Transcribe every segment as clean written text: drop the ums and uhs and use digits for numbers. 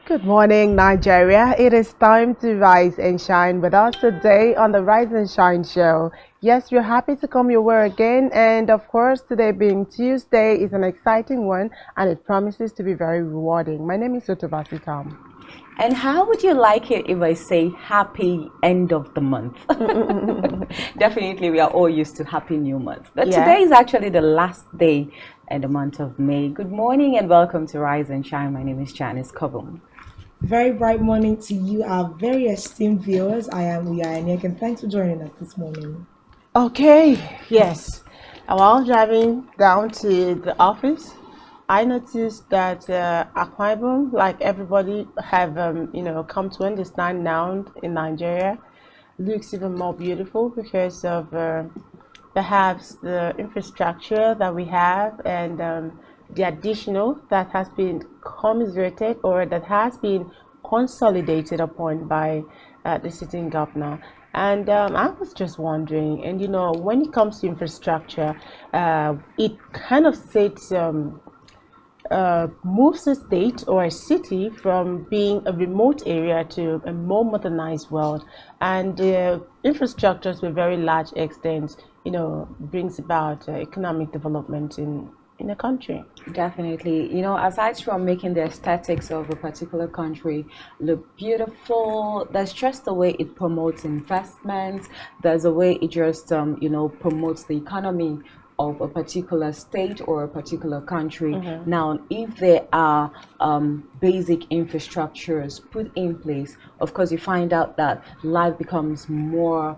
Good morning, Nigeria. It is time to rise and shine with us today on the Rise and Shine show. Yes, we're happy to come your way again, and of course, today being Tuesday is an exciting one, and it promises to be very rewarding. My name is Otobasi Tom. And how would you like it if I say happy end of the month? Definitely, we are all used to happy new month. But Yeah. today is actually the last day in the month of May. Good morning and welcome to Rise and Shine. My name is Janice Kobum. Very bright morning to you, our very esteemed viewers. I am Nwachukwu, and thanks for joining us this morning. Okay, yes. While driving down to the office, I noticed that Akwa Ibom, like everybody have come to understand now in Nigeria, looks even more beautiful because of perhaps the infrastructure that we have and the additional that has been commiserated or that has been consolidated upon by the sitting governor. And I was just wondering, and when it comes to infrastructure, it kind of sets moves a state or a city from being a remote area to a more modernized world, and infrastructure to a very large extent, brings about economic development in a country. Definitely. Aside from making the aesthetics of a particular country look beautiful, there's just the way it promotes investment, there's a way it just, promotes the economy of a particular state or a particular country. Now, if there are basic infrastructures put in place, of course, you find out that life becomes more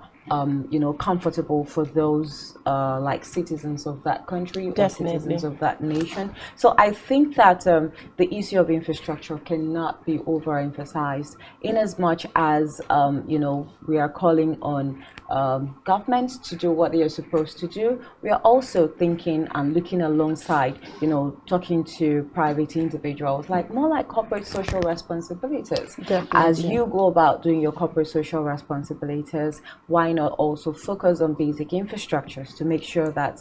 comfortable for those like citizens of that country or Definitely. citizens of that nation. So I think that the issue of infrastructure cannot be overemphasized in as much as, we are calling on governments to do what they are supposed to do. We are also thinking and looking alongside, talking to private individuals, more like corporate social responsibilities. Definitely. As you go about doing your corporate social responsibilities, why not also focus on basic infrastructures to make sure that,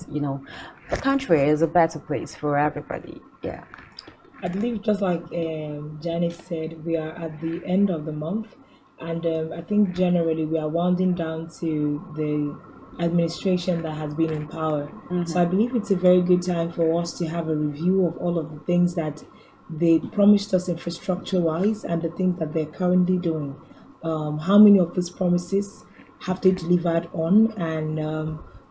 the country is a better place for everybody? Yeah. I believe, just like Janice said, we are at the end of the month, and I think generally we are winding down to the administration that has been in power. So I believe it's a very good time for us to have a review of all of the things that they promised us infrastructure-wise and the things that they're currently doing. How many of these promises have they delivered on, and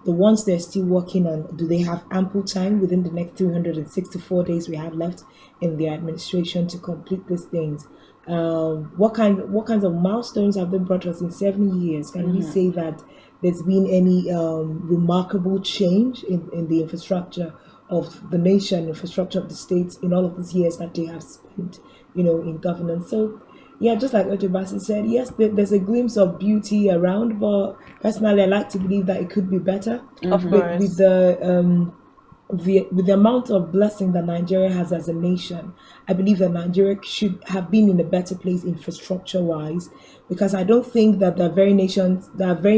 the ones they're still working on, do they have ample time within the next 364 days we have left in the administration to complete these things? What kinds of milestones have they brought us in 7 years? Can we say that there's been any remarkable change in the infrastructure of the nation, infrastructure of the states in all of these years that they have spent, in governance? So yeah, just like Otobasi said, yes, there's a glimpse of beauty around, but personally, I like to believe that it could be better. Of course. With the amount of blessing that Nigeria has as a nation, I believe that Nigeria should have been in a better place infrastructure-wise, because I don't think that there are very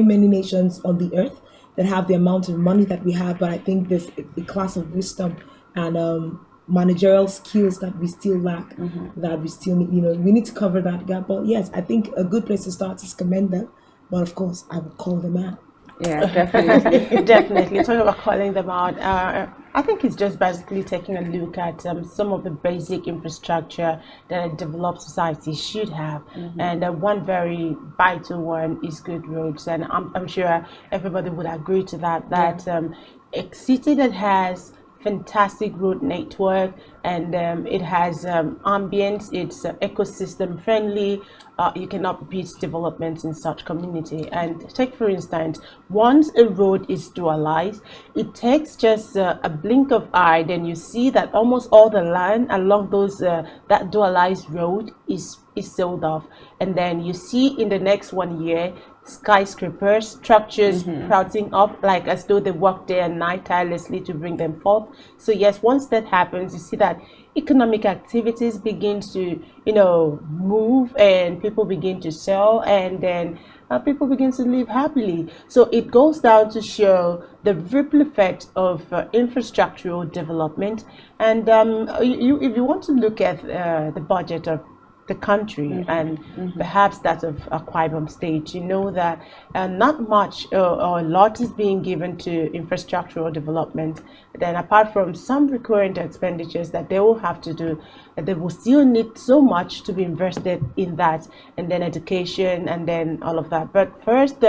many nations on the earth that have the amount of money that we have, but I think there's a class of wisdom and managerial skills that we still lack, that we still need, we need to cover that gap. But yes, I think a good place to start is commend them, but of course I would call them out. Yeah, definitely. Definitely. Talking about calling them out, I think it's just basically taking a look at some of the basic infrastructure that a developed society should have. And one very vital one is good roads. And I'm sure everybody would agree to that, a city that has fantastic road network and it has ambience, it's ecosystem friendly, you cannot beat development in such community. And take for instance, once a road is dualized, it takes just a blink of eye, then you see that almost all the land along those that dualized road is sold off, and then you see in the next 1 year skyscrapers, structures sprouting up like as though they work day and night tirelessly to bring them forth. So yes, once that happens, you see that economic activities begin to move, and people begin to sell, and then people begin to live happily. So it goes down to show the ripple effect of infrastructural development. And if you want to look at the budget of the country and perhaps that of Akwa Ibom State, you know that not much or a lot is being given to infrastructural development. Then apart from some recurrent expenditures that they will have to do, they will still need so much to be invested in that, and then education and then all of that. But first,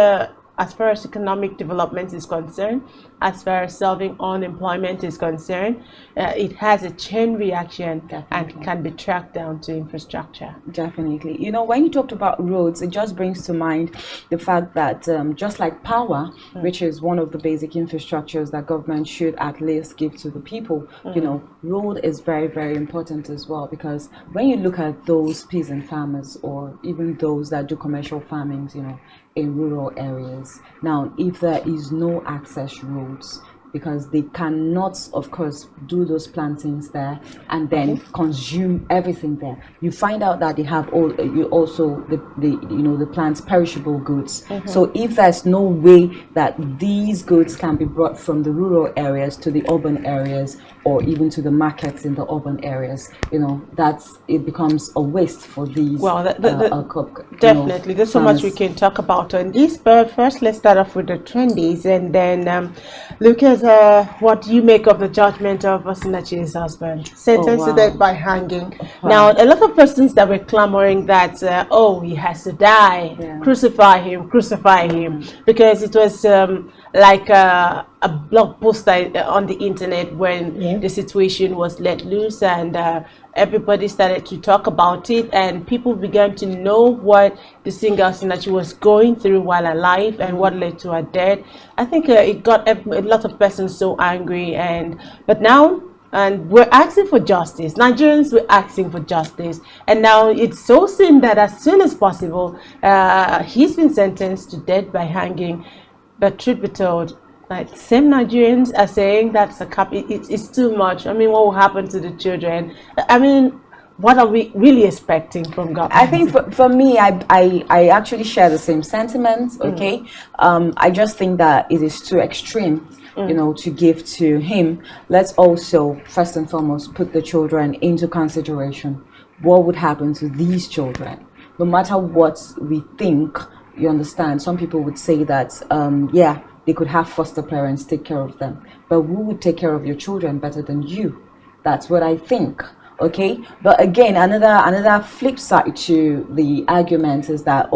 as far as economic development is concerned, as far as solving unemployment is concerned, it has a chain reaction and can be tracked down to infrastructure. Definitely. You know, when you talked about roads, it just brings to mind the fact that just like power, which is one of the basic infrastructures that government should at least give to the people, you know, road is very, very important as well, because when you look at those peasant farmers or even those that do commercial farmings, you know, in rural areas. Now, if there is no access roads, because they cannot, of course, do those plantings there and then consume everything there. You find out that they have all the plants perishable goods. So if there's no way that these goods can be brought from the rural areas to the urban areas or even to the markets in the urban areas, you know, it becomes a waste for these. Well, definitely, there's so much we can talk about on this. But first, let's start off with the trendies and then look at what you make of the judgment of Osinachi's husband, sentenced to death by hanging. Now, a lot of persons that were clamoring that, he has to die, crucify him, because it was like a blog post on the internet when the situation was let loose and everybody started to talk about it and people began to know what the singer Osinachi was going through while alive and what led to her death. I think it got a lot of persons so angry, but now we're asking for justice. Nigerians were asking for justice, and now it's so soon that as soon as possible he's been sentenced to death by hanging. But truth be told, like same Nigerians are saying that's it's too much. I mean, what will happen to the children? I mean, what are we really expecting from government? I think for me, I actually share the same sentiments. Okay, I just think that it is too extreme, you know, to give to him. Let's also first and foremost put the children into consideration. What would happen to these children? No matter what we think. You understand, some people would say that they could have foster parents take care of them, but who would take care of your children better than you? That's what I think. Okay, but again, another flip side to the argument is that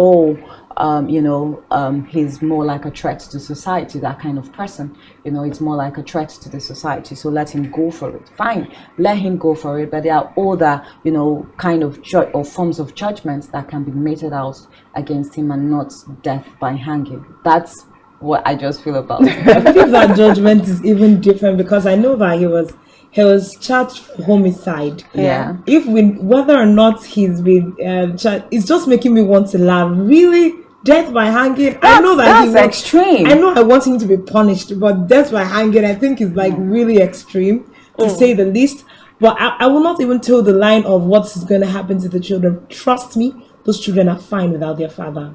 he's more like a threat to society, that kind of person. You know, it's more like a threat to the society, so let him go for it. Fine, let him go for it, but there are other, you know, kind of forms of judgments that can be meted out against him and not death by hanging. That's what I just feel about it. I believe that judgment is even different because I know that he was charged for homicide. Yeah. Whether or not he's been charged, it's just making me want to laugh. Really? Death by hanging? I know that's extreme. I know I want him to be punished, but death by hanging I think is like really extreme to say the least. But I will not even tell the line of what is going to happen to the children. Trust me, those children are fine without their father.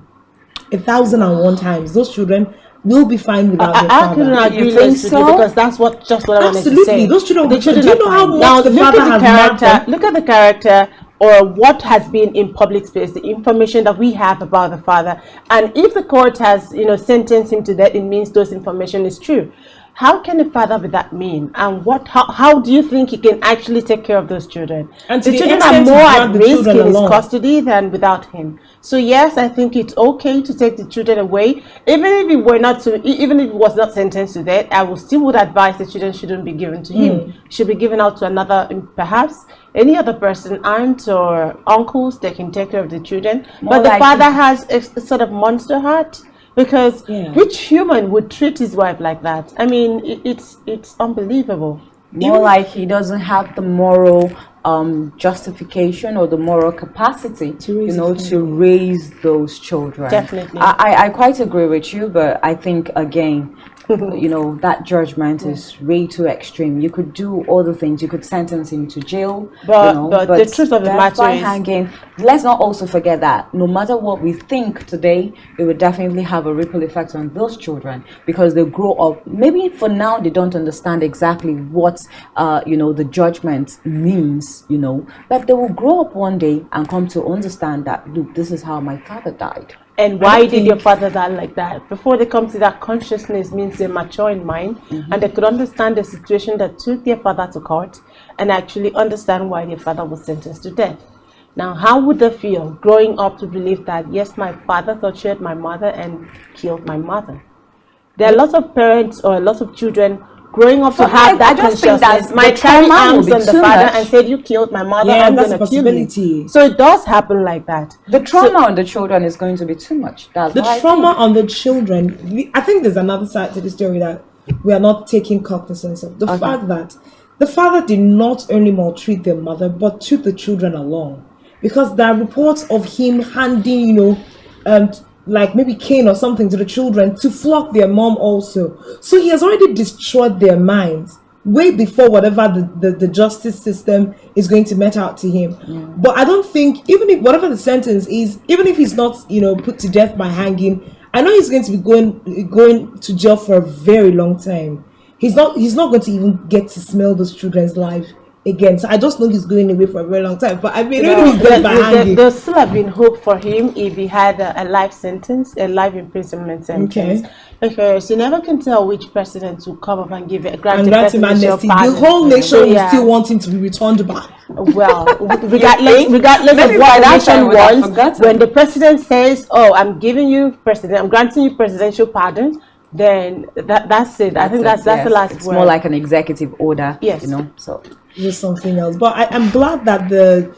1,001 times. Those children will be fine without their father. I couldn't agree less with you because that's just what I wanted to say. Absolutely. Those children, do you know how much the father has marked? Look at the character or what has been in public space, the information that we have about the father. And if the court has, sentenced him to death, it means those information is true. How can a father be that mean? And how do you think he can actually take care of those children? And the children are more at risk in his custody than without him. So yes, I think it's okay to take the children away. Even if it was not sentenced to death, I would advise the children shouldn't be given to him. Should be given out to another, perhaps any other person, aunt or uncles. They can take care of the children. But the father has a sort of monster heart. Because which human would treat his wife like that? I mean, it's unbelievable. More like he doesn't have the moral justification or the moral capacity to raise those children. Definitely. I quite agree with you, but I think again you know, that judgment is way too extreme. You could do all the things. You could sentence him to jail, but, you know, but the truth of the matter is, hanging. Let's not also forget that no matter what we think today, it would definitely have a ripple effect on those children, because they grow up. Maybe for now they don't understand exactly what you know, the judgment means, you know, but they will grow up one day and come to understand that, look, this is how my father died. And why did your father die like that? Before they come to that consciousness means they're mature in mind, and they could understand the situation that took their father to court and actually understand why their father was sentenced to death. Now, how would they feel growing up to believe that, yes, my father tortured my mother and killed my mother? There are lots of parents or a lot of children growing up to have that consciousness. My carry arms on the father and said, you killed my mother, I'm going to kill you. So it does happen like that. The trauma on the children is going to be too much. That's the trauma on the children. I think there's another side to the story that we are not taking cognizance of. The fact that the father did not only maltreat their mother, but took the children along. Because there are reports of him handing, you know, like maybe cane or something to the children to flog their mom also. So he has already destroyed their minds way before whatever the justice system is going to met out to him. But I don't think, even if whatever the sentence is, even if he's not, you know, put to death by hanging, I know he's going to be going to jail for a very long time. He's not going to even get to smell those children's life again. So I just know he's going away for a very long time. But I mean, there still have been hope for him if he had a life sentence, a life imprisonment sentence. Okay. Because you never can tell which president will come up and give it a grant him amnesty. The whole nation will still want him to be returned back. Well, regardless of what the nation wants, when the president says, "Oh, I'm giving you I'm granting you presidential pardon," then that's it. I think that's the last word. It's more like an executive order. Yes, you know. So just something else. But I'm glad that the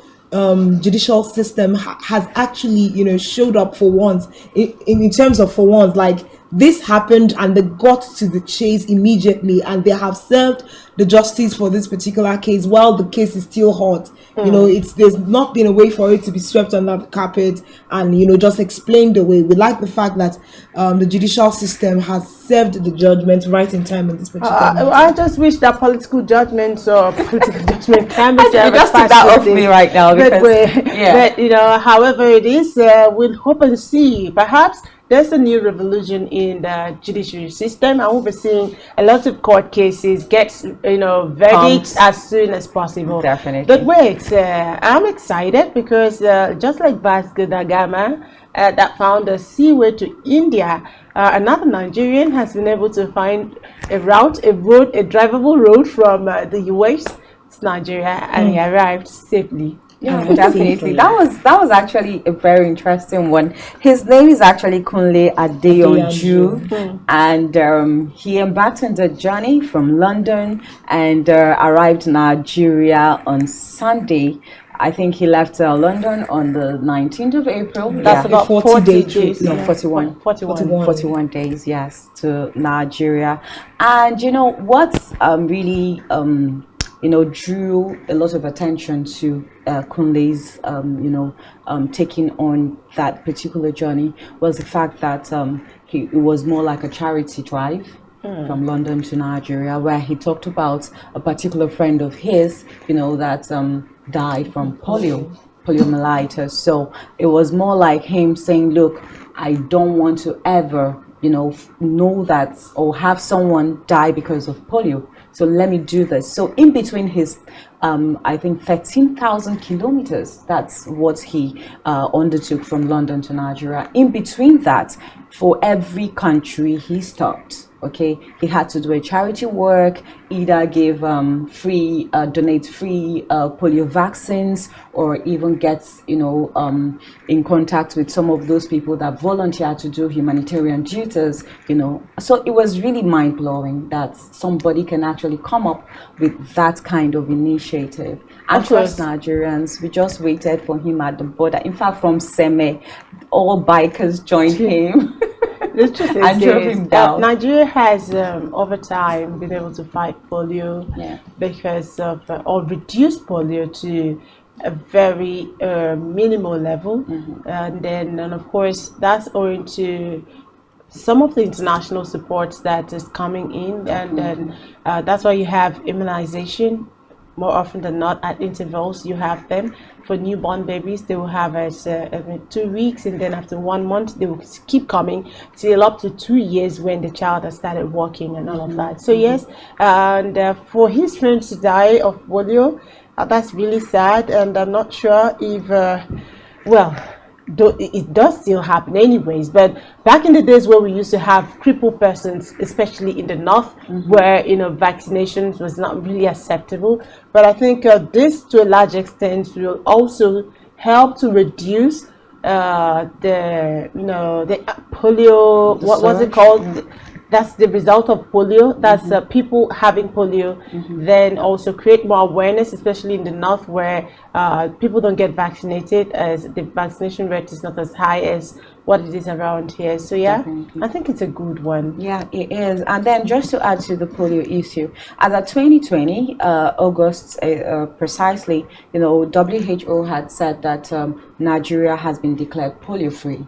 judicial system has actually, you know, showed up for once. In terms of for once, like this happened and they got to the chase immediately, and they have served the justice for this particular case while the case is still hot. You know, there's not been a way for it to be swept under the carpet and, you know, just explained away. We like the fact that the judicial system has served the judgment right in time in this particular I just wish that political judgments or political judgment can be served. Just took that off me right now, because, but you know, however it is, we'll hope and see. Perhaps there's a new revolution in the judiciary system, and we'll be seeing a lot of court cases get, you know, verdicts as soon as possible. Definitely. But wait, I'm excited because just like Vasco da Gama that found a seaway to India, another Nigerian has been able to find a drivable road from the US to Nigeria, and he arrived safely. Yeah, definitely. That was actually a very interesting one. His name is actually Kunle Adeyanju, and he embarked on the journey from London and arrived in Nigeria on Sunday. I think he left London on the 19th of April. That's about 40 days. No, 41 days, yes, to Nigeria. And you know what's really you know, drew a lot of attention to Kunle's, you know, taking on that particular journey was the fact that it was more like a charity drive from London to Nigeria, where he talked about a particular friend of his, you know, that died from poliomyelitis. So it was more like him saying, look, I don't want to ever, you know that or have someone die because of polio. So let me do this. So in between his, I think 13,000 kilometers, that's what he undertook from London to Nigeria. In between that, for every country he stopped, okay, he had to do a charity work, either give donate free polio vaccines, or even get, you know, in contact with some of those people that volunteer to do humanitarian duties, you know. So it was really mind-blowing that somebody can actually come up with that kind of initiative. And trust Nigerians, we just waited for him at the border. In fact, from Seme, all bikers joined him. The truth is that Nigeria has over time been able to fight polio because of or reduce polio to a very minimal level, and of course that's owing to some of the international supports that is coming in, and then that's why you have immunization. More often than not, at intervals, you have them. For newborn babies, they will have it every 2 weeks, and then after 1 month, they will keep coming till up to 2 years when the child has started walking and all of that. So yes, and for his friend to die of polio, that's really sad, and I'm not sure if, well, it does still happen anyways, but back in the days where we used to have crippled persons, especially in the north, where vaccinations was not really acceptable. But I think this to a large extent will also help to reduce the polio, what was it called? That's the result of polio. That's people having polio, then also create more awareness, especially in the north where people don't get vaccinated, as the vaccination rate is not as high as what it is around here. So yeah, definitely. I think it's a good one. Yeah, it is. And then just to add to the polio issue, as of 2020 August precisely, WHO had said that Nigeria has been declared polio free,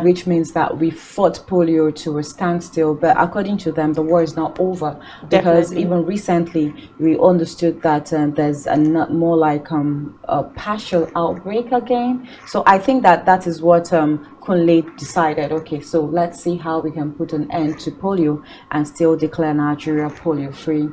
which means that we fought polio to a standstill. But according to them, the war is not over, because even recently we understood that there's a not more like a partial outbreak again. So I think that is what Kunle decided. Okay, so let's see how we can put an end to polio and still declare Nigeria polio free,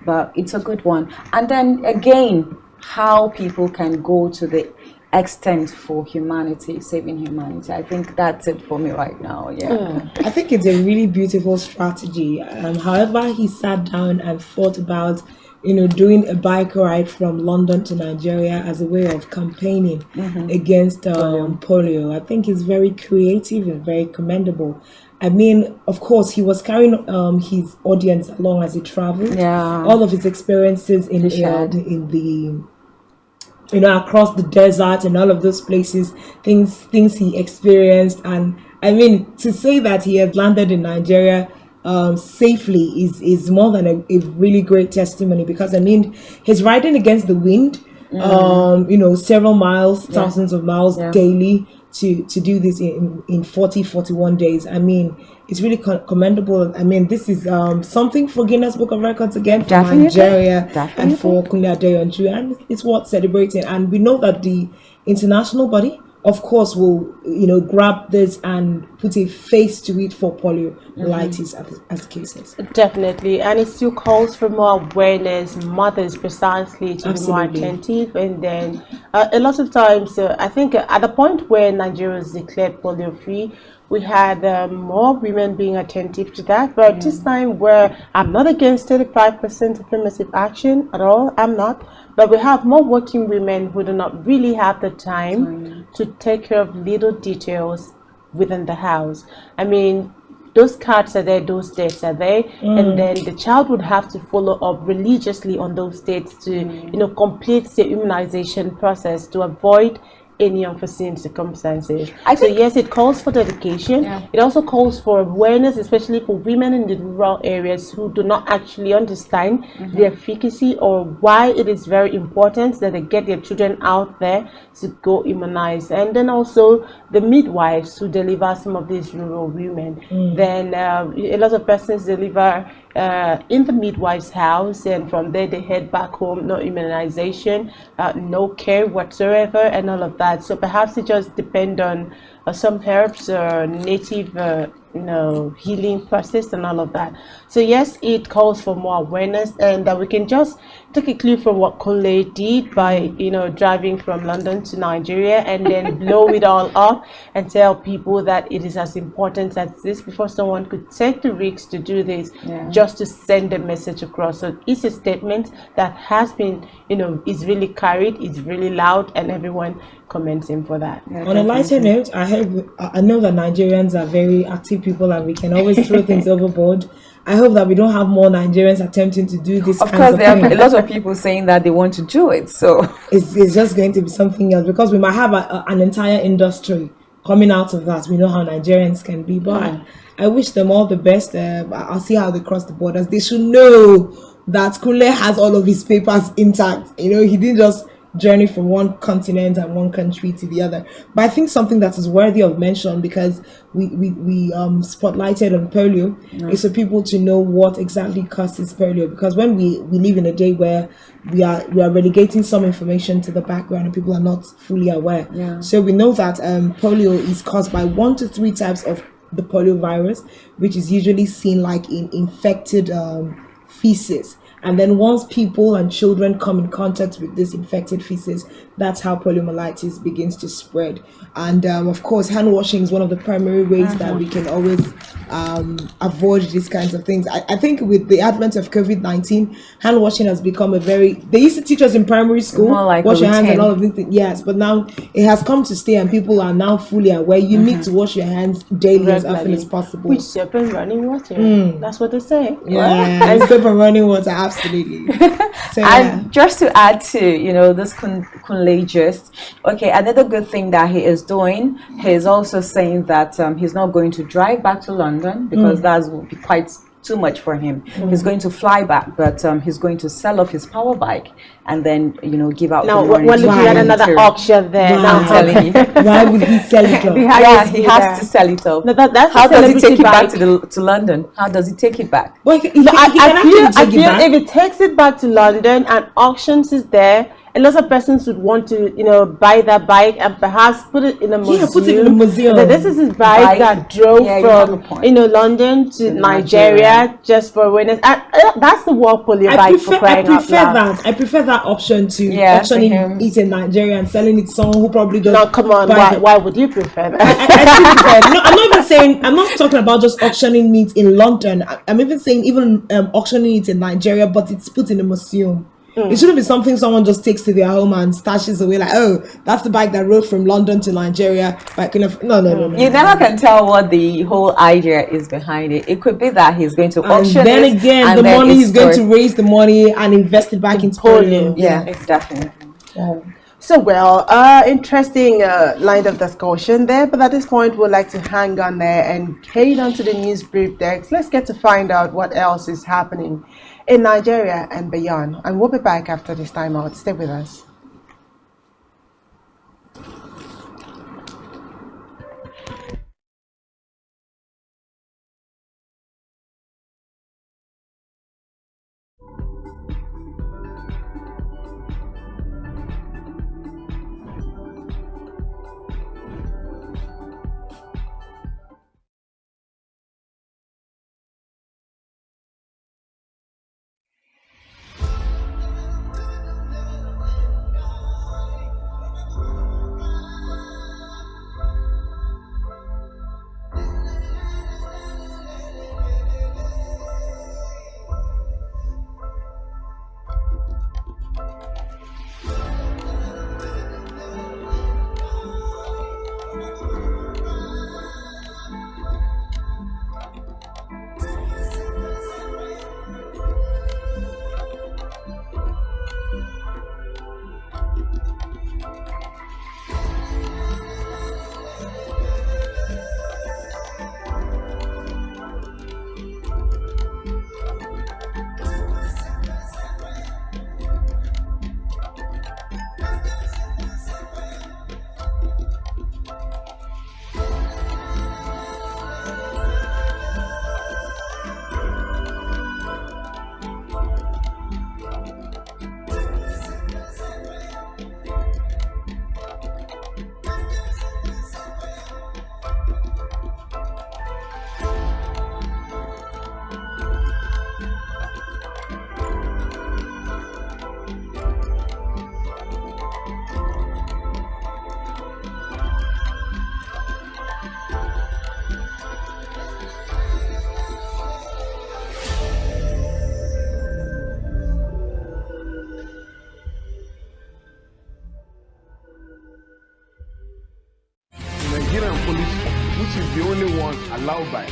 but it's a good one. And then again, how people can go to the extent for humanity, saving humanity. I think that's it for me right now. I think it's a really beautiful strategy. However, he sat down and thought about doing a bike ride from London to Nigeria as a way of campaigning against polio. I think it's very creative and very commendable. I mean, of course, he was carrying his audience along as he traveled. Yeah, all of his experiences in the across the desert and all of those places, things he experienced. And I mean, to say that he has landed in Nigeria safely is more than a really great testimony, because I mean, he's riding against the wind, several miles, thousands of miles daily to do this in 41 days. I mean, it's really commendable. I mean, this is something for Guinness Book of Records again for Nigeria and for Kunle Adeyonju, and it's worth celebrating. And we know that the international body, of course, will grab this and put a face to it for poliomyelitis as cases. Definitely, and it still calls for more awareness, mothers precisely to be more attentive, and then a lot of times, I think at the point where Nigeria was declared polio free, we had more women being attentive to that. But this time, where I'm not against 35% affirmative action at all, I'm not. But we have more working women who do not really have the time to take care of little details within the house. I mean, those cards are there, those dates are there, and then the child would have to follow up religiously on those dates to, complete the immunization process to avoid any unforeseen circumstances. So yes, it calls for dedication. It also calls for awareness, especially for women in the rural areas who do not actually understand the efficacy or why it is very important that they get their children out there to go immunize. And then also the midwives who deliver some of these rural women. Then a lot of persons deliver in the midwife's house, and from there they head back home. No immunization, no care whatsoever, and all of that. So perhaps it just depends on some herbs or native healing process and all of that. So yes, it calls for more awareness, and we can just take a clue from what Kunle did by driving from London to Nigeria and then blow it all up and tell people that it is as important as this before someone could take the risk to do this just to send a message across. So it's a statement that has been is really carried, is really loud, and everyone commends him for that. On a lighter note, I know that Nigerians are very active people and we can always throw things overboard. I hope that we don't have more Nigerians attempting to do this. Of course, there are a lot of people saying that they want to do it. So it's just going to be something else, because we might have an entire industry coming out of that. We know how Nigerians can be, but I wish them all the best. I'll see how they cross the borders. They should know that Kunle has all of his papers intact. He didn't just journey from one continent and one country to the other. But I think something that is worthy of mention, because we spotlighted on polio, is for people to know what exactly causes polio. Because when we live in a day where we are relegating some information to the background and people are not fully aware. Yeah. So we know that polio is caused by 1 to 3 types of the polio virus, which is usually seen like in infected feces. And then once people and children come in contact with this infected feces, that's how poliomyelitis begins to spread. And of course, hand washing is one of the primary ways that we can always avoid these kinds of things. I think with the advent of COVID-19, hand washing has become they used to teach us in primary school, like wash your hands and all of these things. Yes, but now it has come to stay and people are now fully aware. You need to wash your hands daily as often as possible. With soap and running water. That's what they say. Yeah, and soap and running water, absolutely. So, and just to add to, this Kunle gist, okay, another good thing that he is doing, he's also saying that he's not going to drive back to London because that would be quite too much for him. He's going to fly back, but he's going to sell off his power bike and then give out now the money. we're looking at another auction there. Now I'm telling you. why would he sell it off? Yeah, he has to sell it off. No, that's how does he take it bike. back to London? How does he take it back? Well, I feel if it takes it back to London and auctions is there, a lot of persons would want to, buy that bike and perhaps put it in a museum. Yeah, put it in a museum. This is his bike that drove from, London to Nigeria just for awareness. That's the war polio bike for crying out loud. I prefer that option to auctioning it in Nigeria and selling it to someone who probably does. No, come on. Why would you prefer that? I prefer. No, I'm not even saying. I'm not talking about just auctioning meat in London. I'm even saying auctioning it in Nigeria, but it's put in a museum. It shouldn't be something someone just takes to their home and stashes away like, oh, that's the bike that rode from London to Nigeria. No. You never can tell what the whole idea is behind it. It could be that he's going to auction and then again, the money he's going to raise the money and invest it back into polio. Yeah, definitely. So, interesting line of discussion there, but at this point we'd like to hang on there and head on to the news brief decks. Let's get to find out what else is happening in Nigeria and beyond, and we'll be back after this time out. Stay with us. Nigerian police, which is the only one allowed by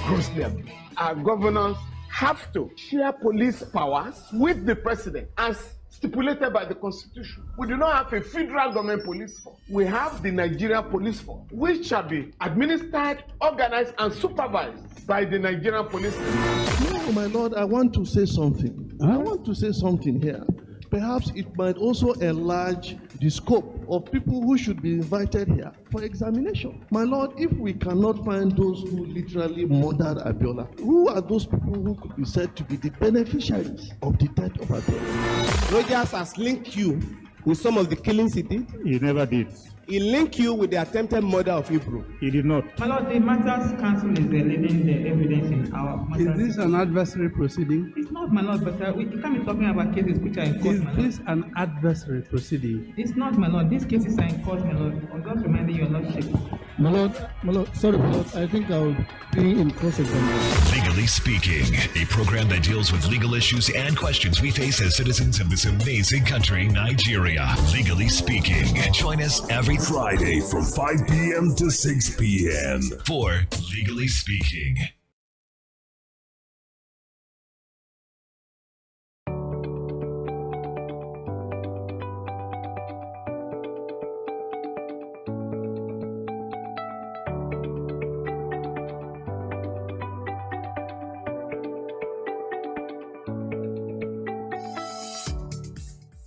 grossly abused. Our governors have to share police powers with the president as stipulated by the constitution. We do not have a federal government police force. We have the Nigerian police force, which shall be administered, organized, and supervised by the Nigerian police force. No, my lord, I want to say something. I want to say something here. perhaps it might also enlarge the scope of people who should be invited here for examination. My Lord, if we cannot find those who literally murdered Abiola, who are those people who could be said to be the beneficiaries of the death of Abiola? Rogers has linked you with some of the killings he did. He never did. He linked you with the attempted murder of Hebrew. He did not. My Lord, the Matters Council is leading the evidence in our matters. Is this an adversary proceeding? It's not, my Lord, but we can't be talking about cases which are in court, Is my Lord. this an adversary proceeding? It's not, my Lord. These cases are in court, my Lord. I'm just reminding your Lordship. My Lord, sorry, my Lord, I think I will be in cross-examination. Legally Speaking, a program that deals with legal issues and questions we face as citizens of this amazing country, Nigeria. Legally Speaking. Join us every Friday from 5 p.m. to 6 p.m. for Legally Speaking.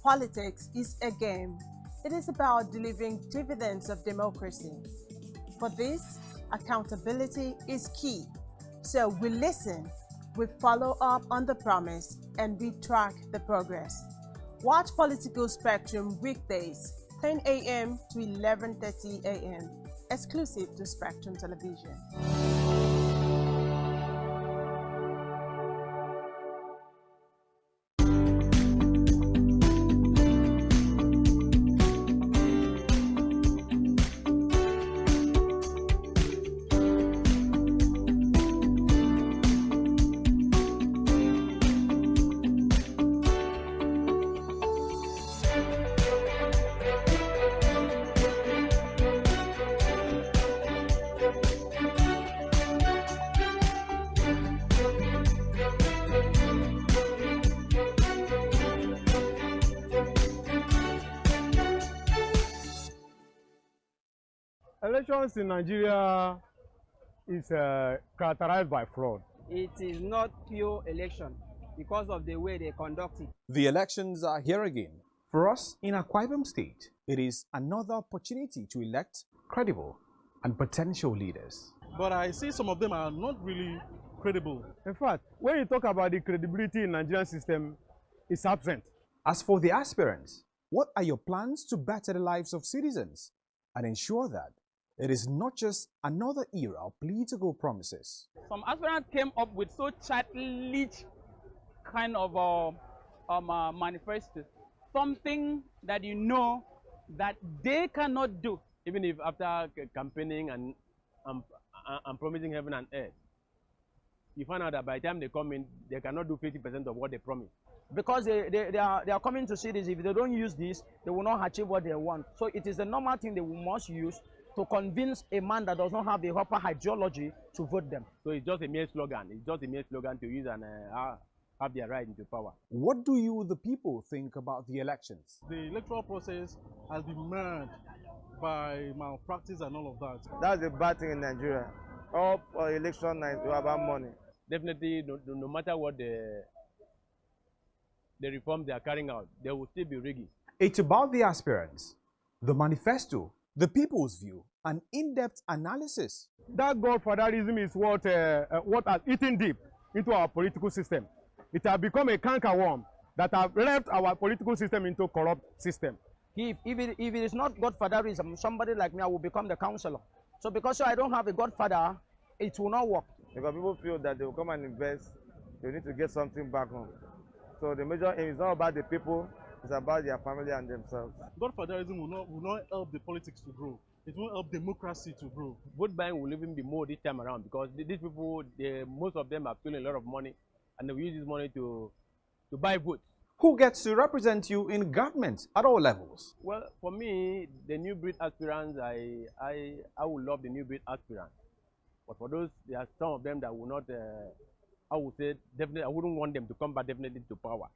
Politics is a game. It is about delivering dividends of democracy. For this, accountability is key. So we listen, we follow up on the promise, and we track the progress. Watch Political Spectrum weekdays, 10 a.m. to 11:30 a.m., exclusive to Spectrum Television. Elections in Nigeria is characterized by fraud. It is not pure election because of the way they conduct it. The elections are here again. For us in Akwa Ibom State, it is another opportunity to elect credible and potential leaders. But I see some of them are not really credible. In fact, when you talk about the credibility in the Nigerian system, it's absent. As for the aspirants, what are your plans to better the lives of citizens and ensure that it is not just another era of political promises? Some aspirants came up with so childish kind of manifesto, something that you know that they cannot do. Even if after campaigning and promising heaven and earth, you find out that by the time they come in, they cannot do 50% of what they promised. Because they are coming to see this. If they don't use this, they will not achieve what they want. So it is the normal thing they must use to convince a man that does not have the proper ideology to vote them. So it's just a mere slogan. It's just a mere slogan to use and have their right into power. What do you, the people, think about the elections? The electoral process has been marred by malpractice and all of that. That's the bad thing in Nigeria. All election night is about money. Definitely, no matter what the reforms they are carrying out, they will still be rigging. It's about the aspirants, the manifesto, the people's view, and in-depth analysis. That godfatherism is what has eaten deep into our political system. It has become a cankerworm that has left our political system into a corrupt system. If it is not godfatherism, somebody like me, I will become the counselor. So because I don't have a godfather, it will not work. Because people feel that they will come and invest, they need to get something back home. So the major aim is not about the people, it's about their family and themselves. Godfatherism will not help the politics to grow. It won't help democracy to grow. Vote buying will even be more this time around because these people, most of them have stolen a lot of money and they will use this money to buy votes. Who gets to represent you in government at all levels? Well, for me, the new breed aspirants, I would love the new breed aspirants. But for those, there are some of them that will not, I would say, definitely, I wouldn't want them to come back definitely to power.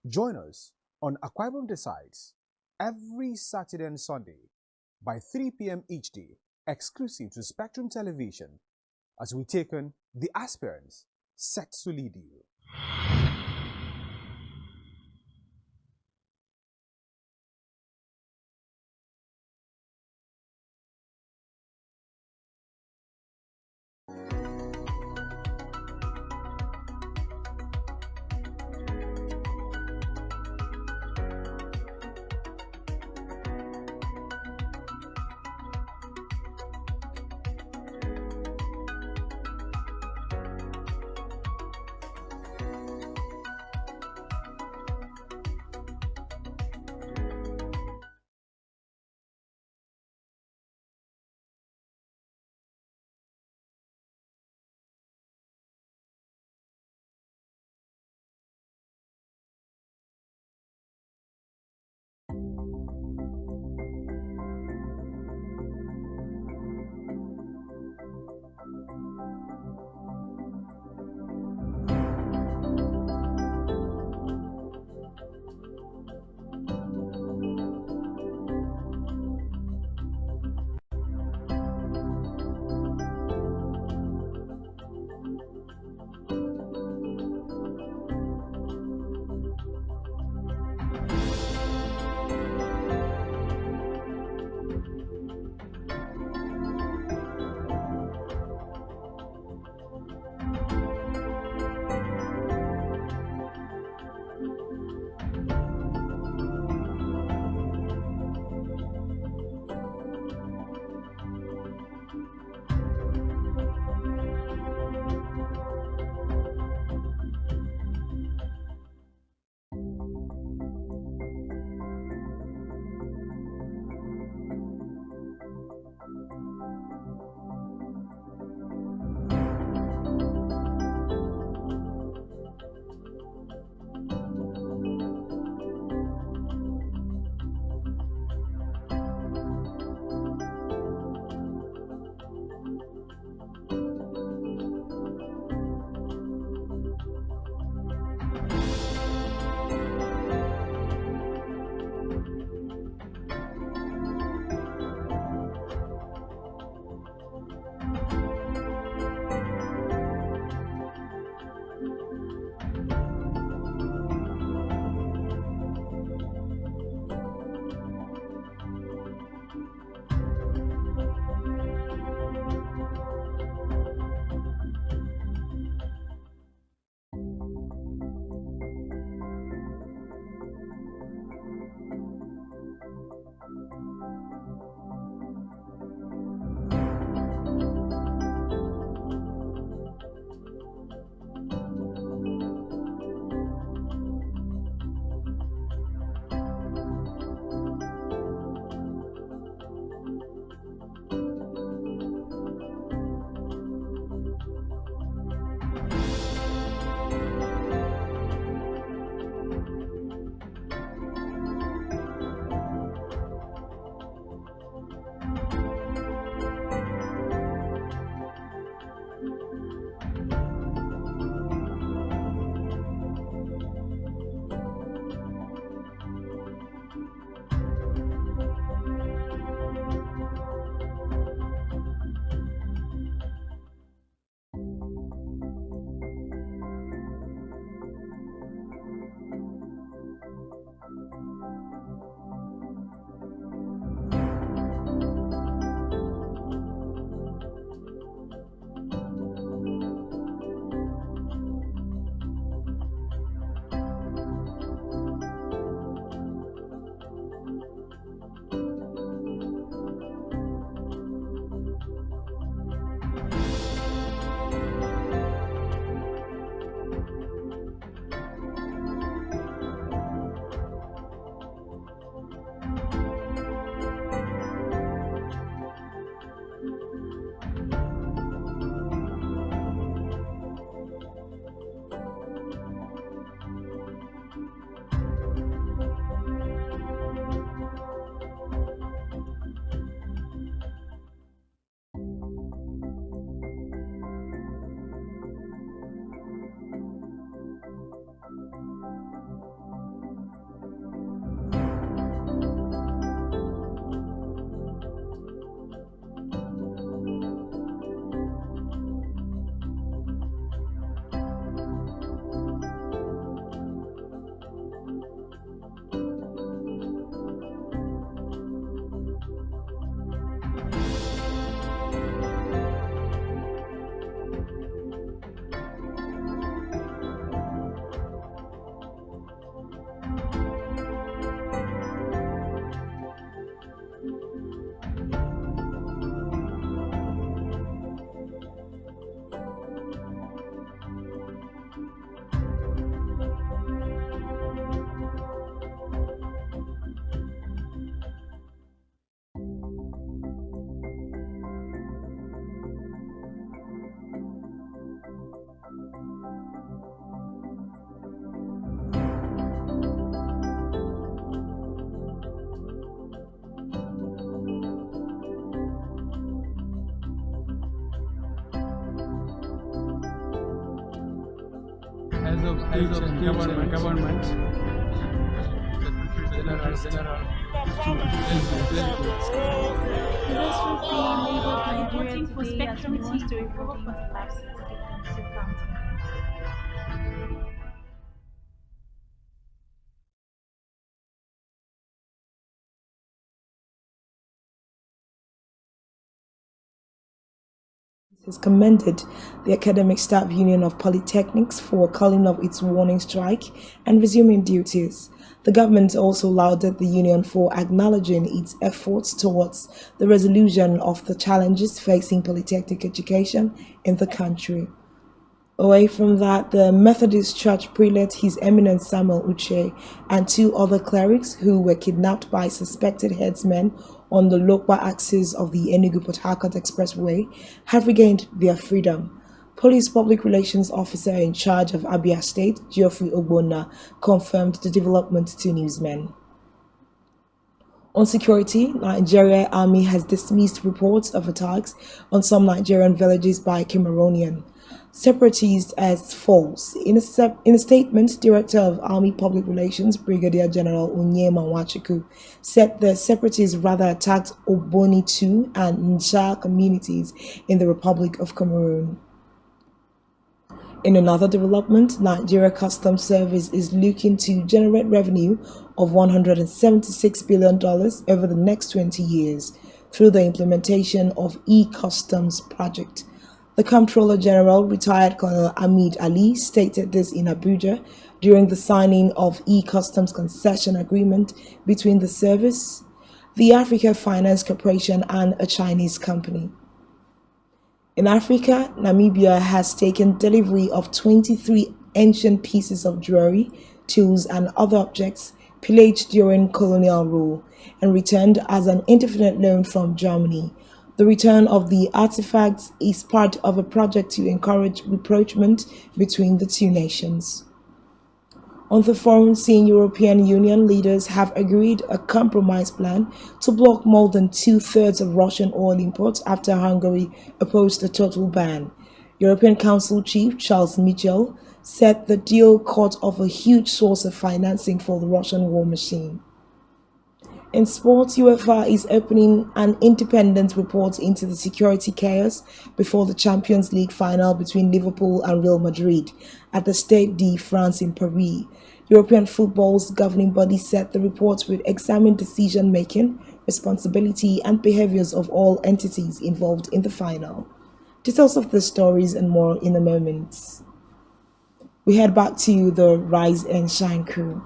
Join us on Akwa Ibom Decides every Saturday and Sunday by 3 p.m. each day, exclusive to Spectrum Television, as we take on the aspirants set to lead you. heads of government, general, voting for SpectrumTV to improve lives in county. Has commended the Academic Staff Union of Polytechnics for calling off its warning strike and resuming duties. The government also lauded the union for acknowledging its efforts towards the resolution of the challenges facing polytechnic education in the country. Away from that, the Methodist Church prelate, His Eminence Samuel Uche, and 2 other clerics who were kidnapped by suspected headsmen on the Lokwa axis of the Enugu-Port Harcourt Expressway have regained their freedom. Police Public Relations Officer in charge of Abia State, Geoffrey Ogbonna, confirmed the development to newsmen. On security, Nigeria Army has dismissed reports of attacks on some Nigerian villages by Cameroonian separatists as false. In a statement, Director of Army Public Relations, Brigadier General Nwachukwu, said the separatists rather attacked Oboni 2 and Ncha communities in the Republic of Cameroon. In another development, Nigeria Customs Service is looking to generate revenue of $176 billion over the next 20 years through the implementation of e-Customs project. The Comptroller General, retired Colonel Hamid Ali, stated this in Abuja during the signing of e-Customs concession agreement between the service, the Africa Finance Corporation, and a Chinese company. In Africa, Namibia has taken delivery of 23 ancient pieces of jewelry, tools, and other objects pillaged during colonial rule and returned as an indefinite loan from Germany. The return of the artifacts is part of a project to encourage rapprochement between the 2 nations. On the forum scene, European Union leaders have agreed a compromise plan to block more than 2/3 of Russian oil imports after Hungary opposed a total ban. European Council Chief Charles Michel said the deal cut off a huge source of financing for the Russian war machine. In sports, UEFA is opening an independent report into the security chaos before the Champions League final between Liverpool and Real Madrid at the Stade de France in Paris. European football's governing body said the report would examine decision-making, responsibility, and behaviors of all entities involved in the final. Details of the stories and more in a moment. We head back to the Rise and Shine crew.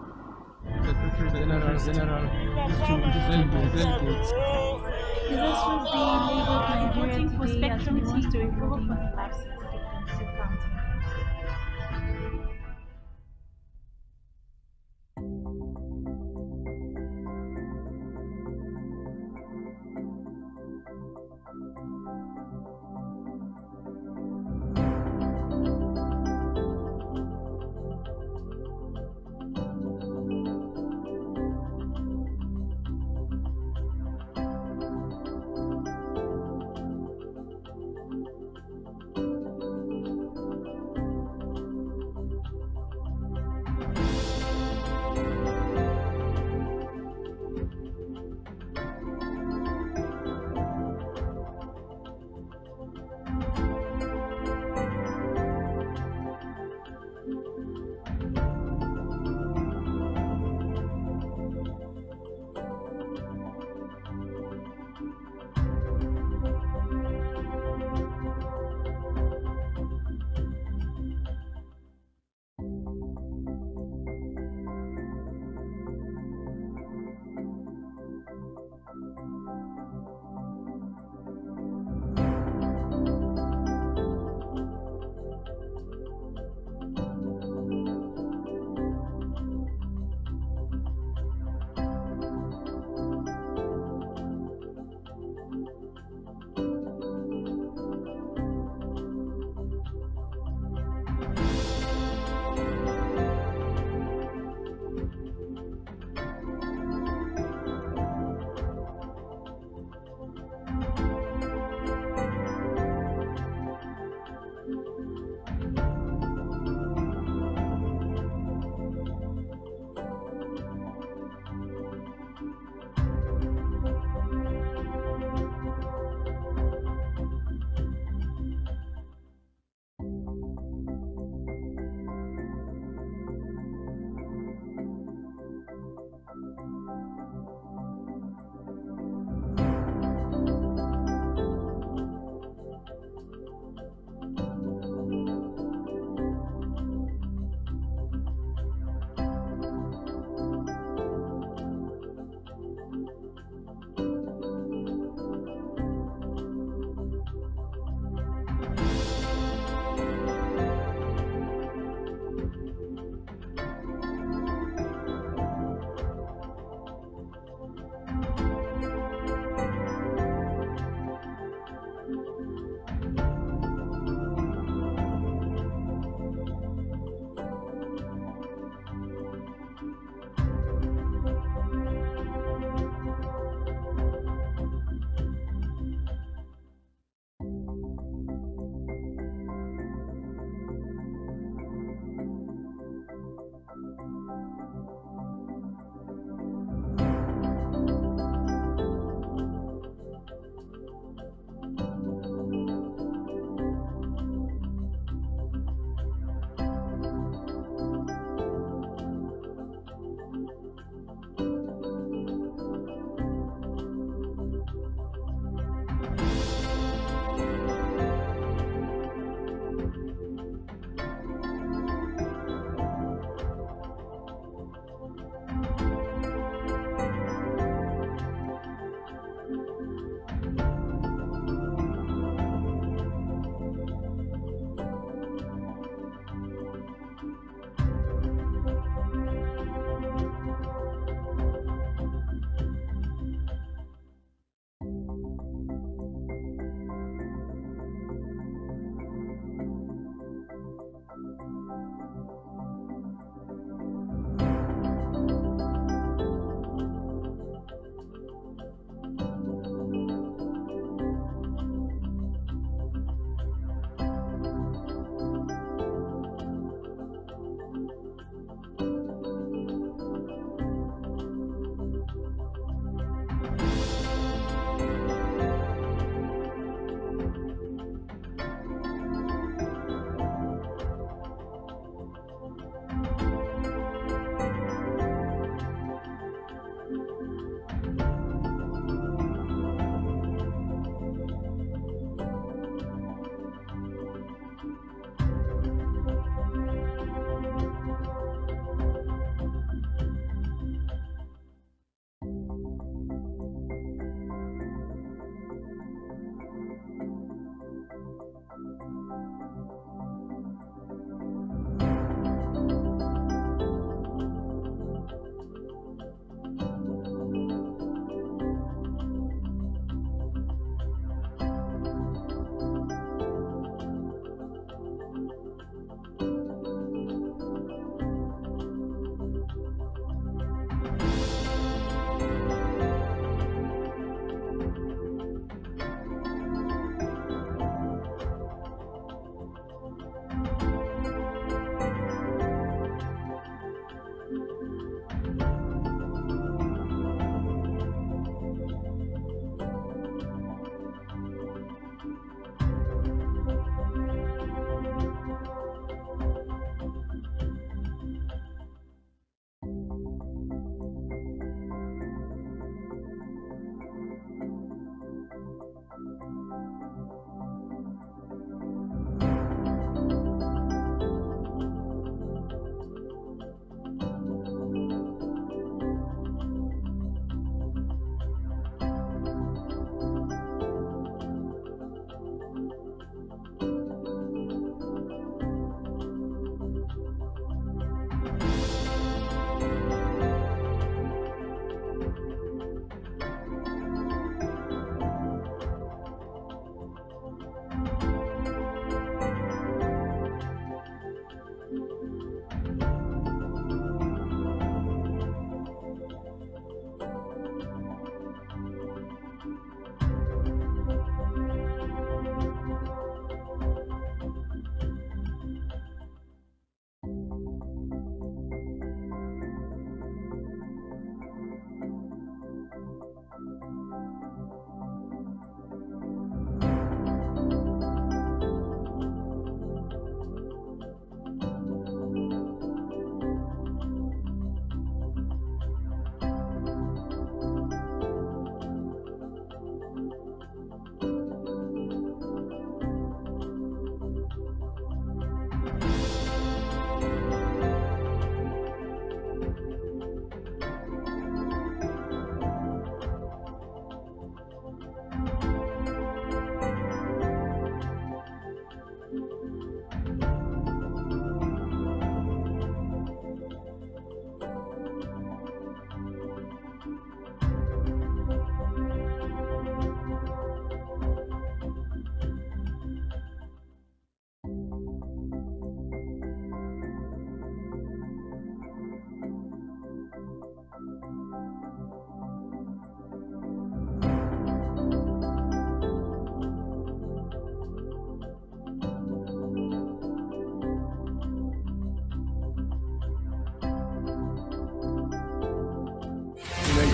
Voting for SpectrumTV to improve lives in county.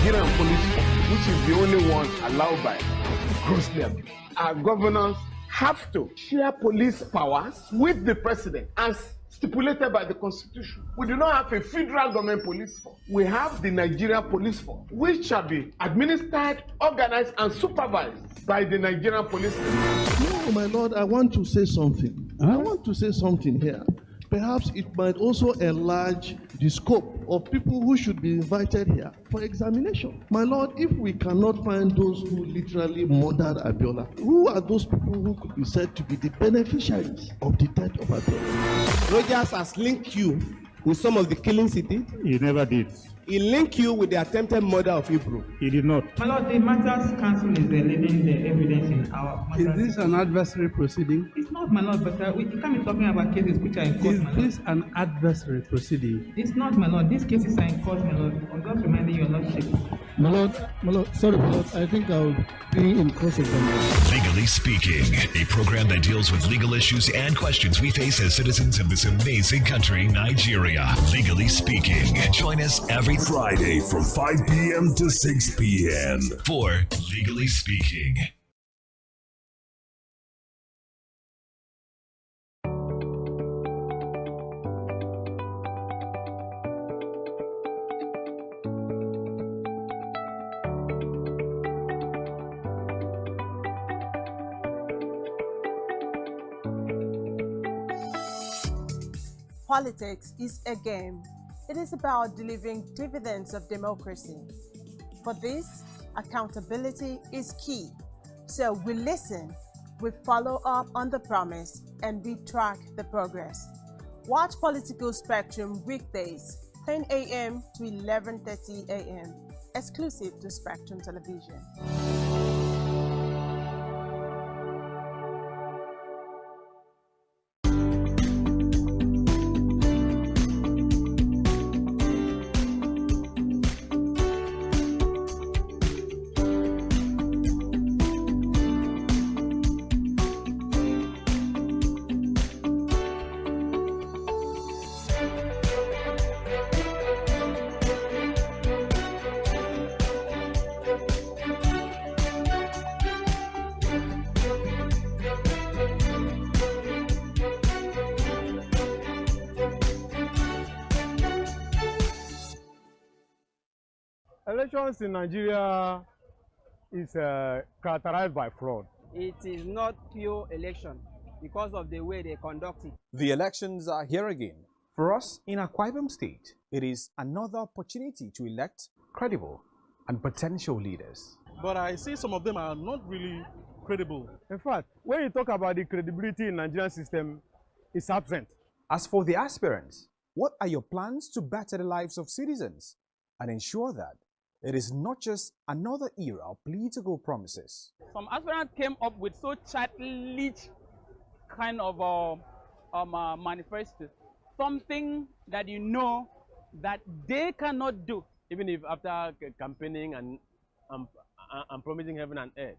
Nigerian police force, which is the only one allowed by grossly abused. Our governors have to share police powers with the president as stipulated by the constitution. We do not have a federal government police force. We have the Nigerian police force, which shall be administered, organized, and supervised by the Nigerian police force. No, my lord, I want to say something. I want to say something here. Perhaps it might also enlarge the scope of people who should be invited here for examination. My lord, if we cannot find those who literally murdered Abiola, who are those people who could be said to be the beneficiaries of the death of Abiola? Rogers has linked you with some of the killings he did. He never did. He linked you with the attempted murder of Hebrew. He did not. My lord, the matters council is leaving the evidence in our matters. Is this an adversary proceeding? It's not, my lord, but we can't be talking about cases which are in court, my lord. Is this an adversary proceeding? It's not, my lord. These cases are in court, my lord. I'm just reminding your lordship. My lord, sorry, my lord, I think I'll be in cross-examination. Legally Speaking, a program that deals with legal issues and questions we face as citizens of this amazing country, Nigeria. Legally Speaking. Join us every Friday from 5 p.m. to 6 p.m. for Legally Speaking. Politics is a game. It is about delivering dividends of democracy. For this, accountability is key. So we listen, we follow up on the promise, and we track the progress. Watch Political Spectrum weekdays, 10 a.m. to 11:30 a.m., exclusive to Spectrum Television. Elections in Nigeria is characterized by fraud. It is not pure election because of the way they conduct it. The elections are here again. For us in Akwa Ibom State, it is another opportunity to elect credible and potential leaders. But I see some of them are not really credible. In fact, when you talk about the credibility in the Nigerian system, it's absent. As for the aspirants, what are your plans to better the lives of citizens and ensure that it is not just another era of political promises? Some aspirants came up with so childish kind of manifesto, something that you know that they cannot do. Even if after campaigning and promising heaven and earth,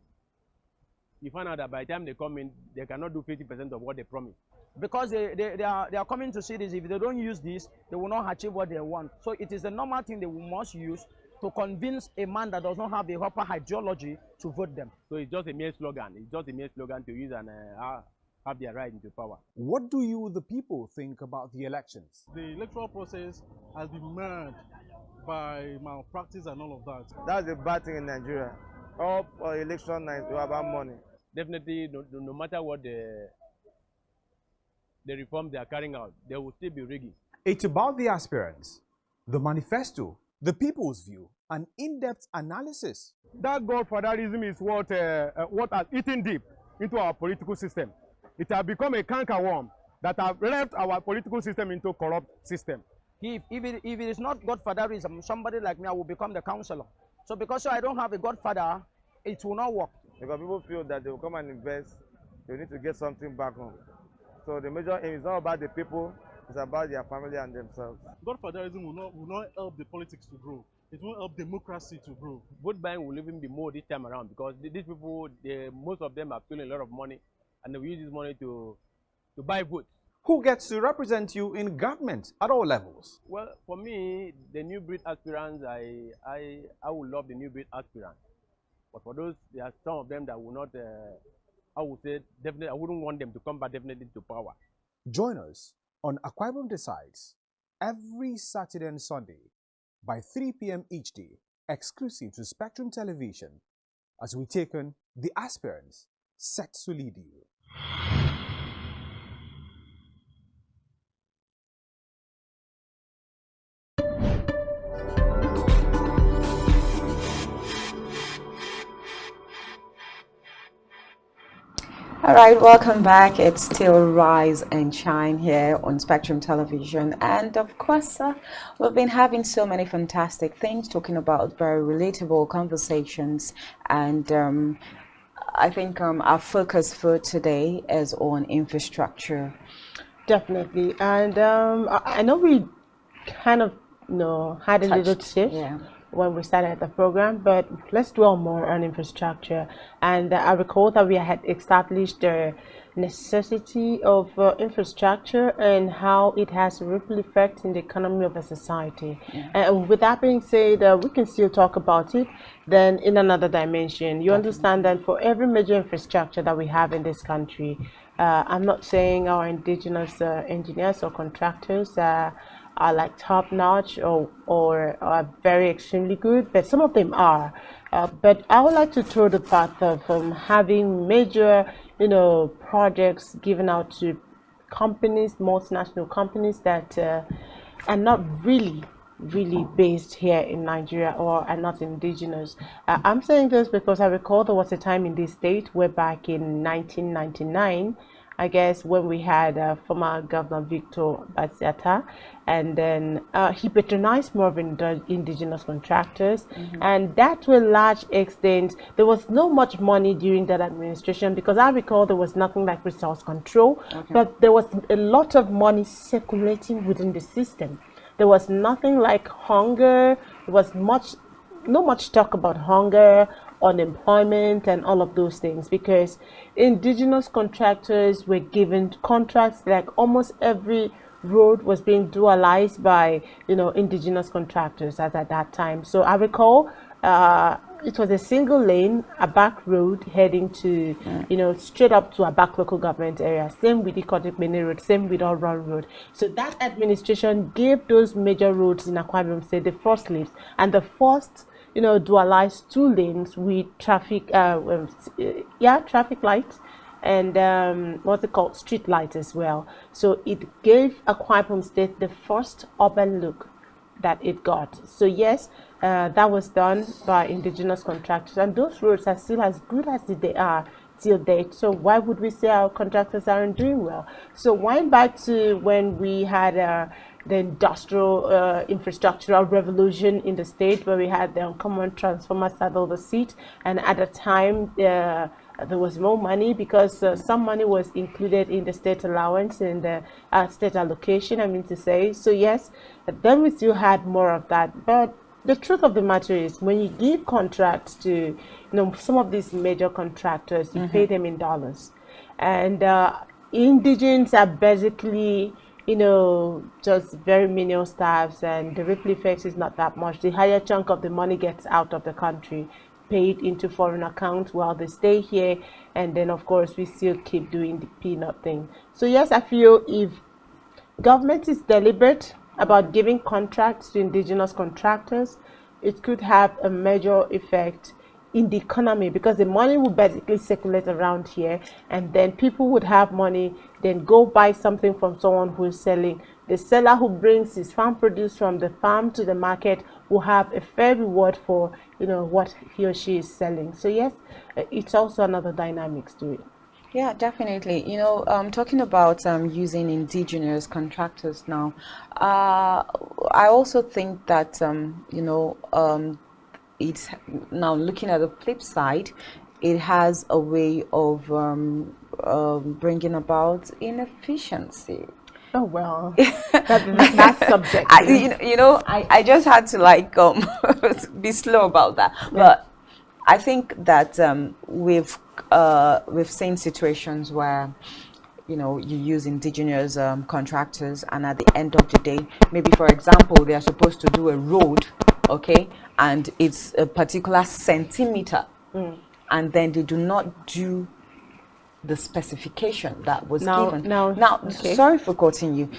you find out that by the time they come in, they cannot do 50% of what they promised. Because they are coming to see this. If they don't use this, they will not achieve what they want. So it is the normal thing they must use to convince a man that does not have a proper ideology to vote them. So it's just a mere slogan. It's just a mere slogan to use and have their right into power. What do you, the people, think about the elections? The electoral process has been marred by malpractice and all of that. That's the bad thing in Nigeria. All election nights are about money. Definitely, no matter what the reforms they are carrying out, they will still be rigging. It's about the aspirants, the manifesto, the people's view, and in-depth analysis. That godfatherism is what has eaten deep into our political system. It has become a cankerworm that has left our political system into a corrupt system. If it is not godfatherism, somebody like me, I will become the counselor. So because I don't have a godfather, it will not work. Because people feel that they will come and invest, they need to get something back home. So the major aim is not about the people, it's about their family and themselves. Godfatherism will not help the politics to grow. It won't help democracy to grow. Vote buying will even be more this time around because these people, most of them have stolen a lot of money and they will use this money to buy votes. Who gets to represent you in government at all levels? Well, for me, the new breed aspirants, I would love the new breed aspirants. But for those, there are some of them that will not, I would say, definitely, I wouldn't want them to come back definitely to power. Join us on Akwa Ibom Decides every Saturday and Sunday by 3 p.m. each day, exclusive to Spectrum Television, as we take on the aspirants set to lead you. All right, welcome back. It's still Rise and Shine here on Spectrum Television. And of course, we've been having so many fantastic things, talking about very relatable conversations. And I think our focus for today is on infrastructure. Definitely. And I know we kind of had a little shift. Yeah. When we started the program, but let's dwell more on infrastructure. And I recall that we had established the necessity of infrastructure and how it has a ripple effect in the economy of a society. Yeah. And with that being said, we can still talk about it then in another dimension. You understand that for every major infrastructure that we have in this country, I'm not saying our indigenous engineers or contractors are like top notch or are very extremely good, but some of them are. But I would like to throw the path of having major, projects given out to companies, multinational companies that are not really based here in Nigeria or are not indigenous. I'm saying this because I recall there was a time in this state where back in 1999, I guess, when we had former Governor Victor Basiata, and then he patronized more of indigenous contractors, and that to a large extent, there was no much money during that administration, because I recall there was nothing like resource control, but there was a lot of money circulating within the system. There was nothing like hunger. There was not much talk about hunger, unemployment, and all of those things, because indigenous contractors were given contracts. Like almost every road was being dualized by indigenous contractors as at that time. So I recall it was a single lane, a back road heading to straight up to a back local government area. Same with the Kotikmene Road, same with our Run Road. So that administration gave those major roads in Akwa Ibom State the first lifts, and the first dualized 2 lanes with traffic traffic lights and what's it called, street lights as well. So it gave Akwa Ibom State the first urban look that it got. So yes, that was done by indigenous contractors, and those roads are still as good as they are till date. So why would we say our contractors aren't doing well? So wind back to when we had the industrial infrastructural revolution in the state, where we had the uncommon transformer saddle the seat, and at the time there was more money, because some money was included in the state allowance and the state allocation, I mean to say. So yes, then we still had more of that. But the truth of the matter is, when you give contracts to some of these major contractors, you pay them in dollars, and indigents are basically just very menial staffs, and the ripple effect is not that much. The higher chunk of the money gets out of the country, paid into foreign accounts while they stay here, and then of course we still keep doing the peanut thing. So yes, I feel if government is deliberate about giving contracts to indigenous contractors, it could have a major effect in the economy, because the money will basically circulate around here, and then people would have money, then go buy something from someone who is selling. The seller who brings his farm produce from the farm to the market will have a fair reward for what he or she is selling. So yes, it's also another dynamics to it. Yeah, definitely. Talking about using indigenous contractors now, I also think that it's now, looking at the flip side, it has a way of bringing about inefficiency. Oh well, that's subjective. I just had to be slow about that. Yeah. But I think that we've seen situations where you know, you use indigenous contractors, and at the end of the day, maybe for example, they are supposed to do a road, okay, and it's a particular centimeter, and then they do not do the specification that was given. Now, okay. sorry for quoting you.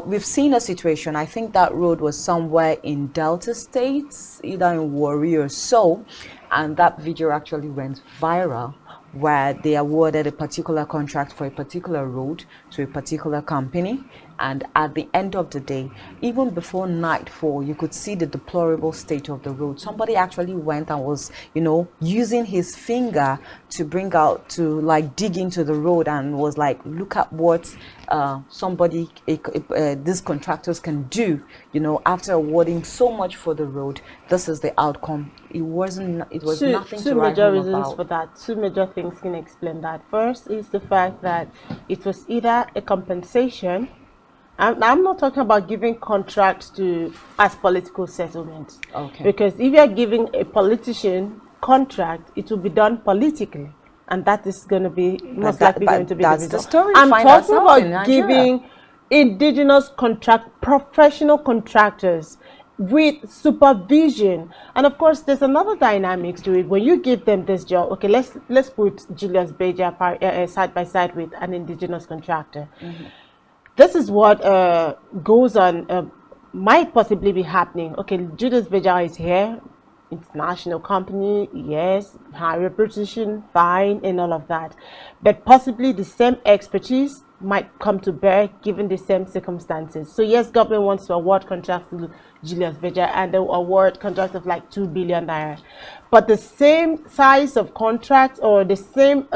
We've seen a situation, I think that road was somewhere in Delta States, either in Warri or so, and that video actually went viral, where they awarded a particular contract for a particular road to a particular company, and at the end of the day, even before nightfall, you could see the deplorable state of the road. Somebody actually went and was, you know, using his finger to bring out, to like dig into the road, and was like, look at what these contractors can do, you know, after awarding so much for the road. This is the outcome. It was nothing to write home reasons about. for that. Two major things can explain that. First is the fact that it was either a compensation. I'm not talking about giving contracts to as political settlements. Okay. Because if you're giving a politician contract, it will be done politically, and that is going to be most likely going to be that's the the story. I'm Find talking ourselves in about Nigeria. giving indigenous professional contractors with supervision. And of course, there's another dynamics to it. When you give them this job, okay, let's put Julius Beja side by side with an indigenous contractor. This is what goes on, might possibly be happening. Okay, Julius Beja is here, international company, yes, high reputation, fine, and all of that. But possibly the same expertise might come to bear given the same circumstances. So yes, government wants to award contracts to Julius Beja, and they'll award contracts of like 2 billion naira. But the same size of contract or the same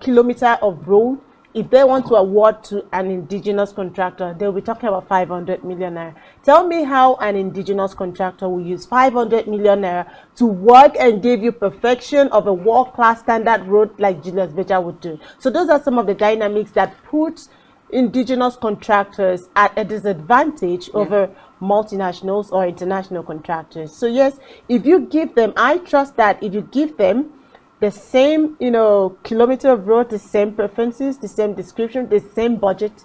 kilometer of road, if they want to award to an indigenous contractor, they'll be talking about 500 million naira. Tell me how an indigenous contractor will use 500 million naira to work and give you perfection of a world-class standard road like Julius Beja would do. So those are some of the dynamics that put indigenous contractors at a disadvantage over multinationals or international contractors. So yes, if you give them, I trust that if you give them the same, you know, kilometer of road, the same preferences, the same description, the same budget,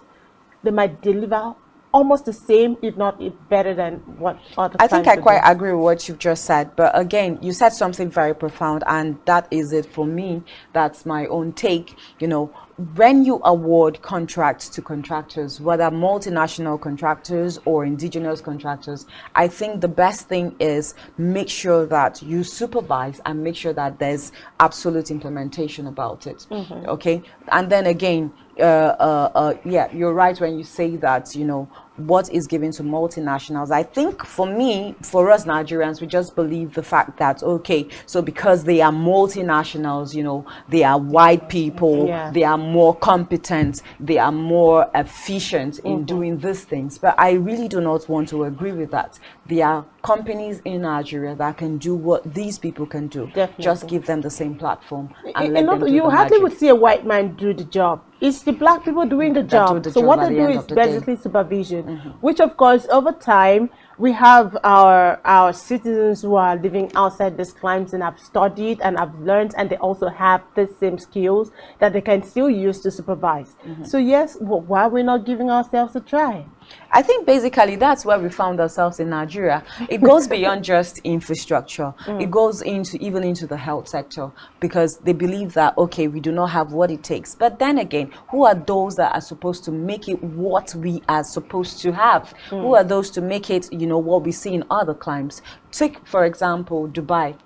they might deliver almost the same, if not better than what other I think I clients quite do. agree with what you've just said. But again, you said something very profound, and that is it for me. That's my own take. You know, when you award contracts to contractors, whether multinational contractors or indigenous contractors, I think the best thing is make sure that you supervise and make sure that there's absolute implementation about it. Okay. And then again, yeah, you're right when you say that, you know, what is given to multinationals. I think for me, for us Nigerians, we just believe the fact that, okay, so because they are multinationals, you know, they are white people, they are more competent, they are more efficient in doing these things. But I really do not want to agree with that. There are companies in Nigeria that can do what these people can do. Definitely. Just give them the same platform and let them do you the hardly magic. would see a white man do the job. It's the black people doing the job. So what they do is basically supervision, which of course over time we have our citizens who are living outside these climes and have studied and have learned, and they also have the same skills that they can still use to supervise. So yes, why are we not giving ourselves a try? I think basically that's where we found ourselves in Nigeria. It goes beyond just infrastructure. It goes even into the health sector, because they believe that, okay, we do not have what it takes. But then again, who are those that are supposed to make it what we are supposed to have? Who are those to make it, you know, what we see in other climes? Take, for example, Dubai.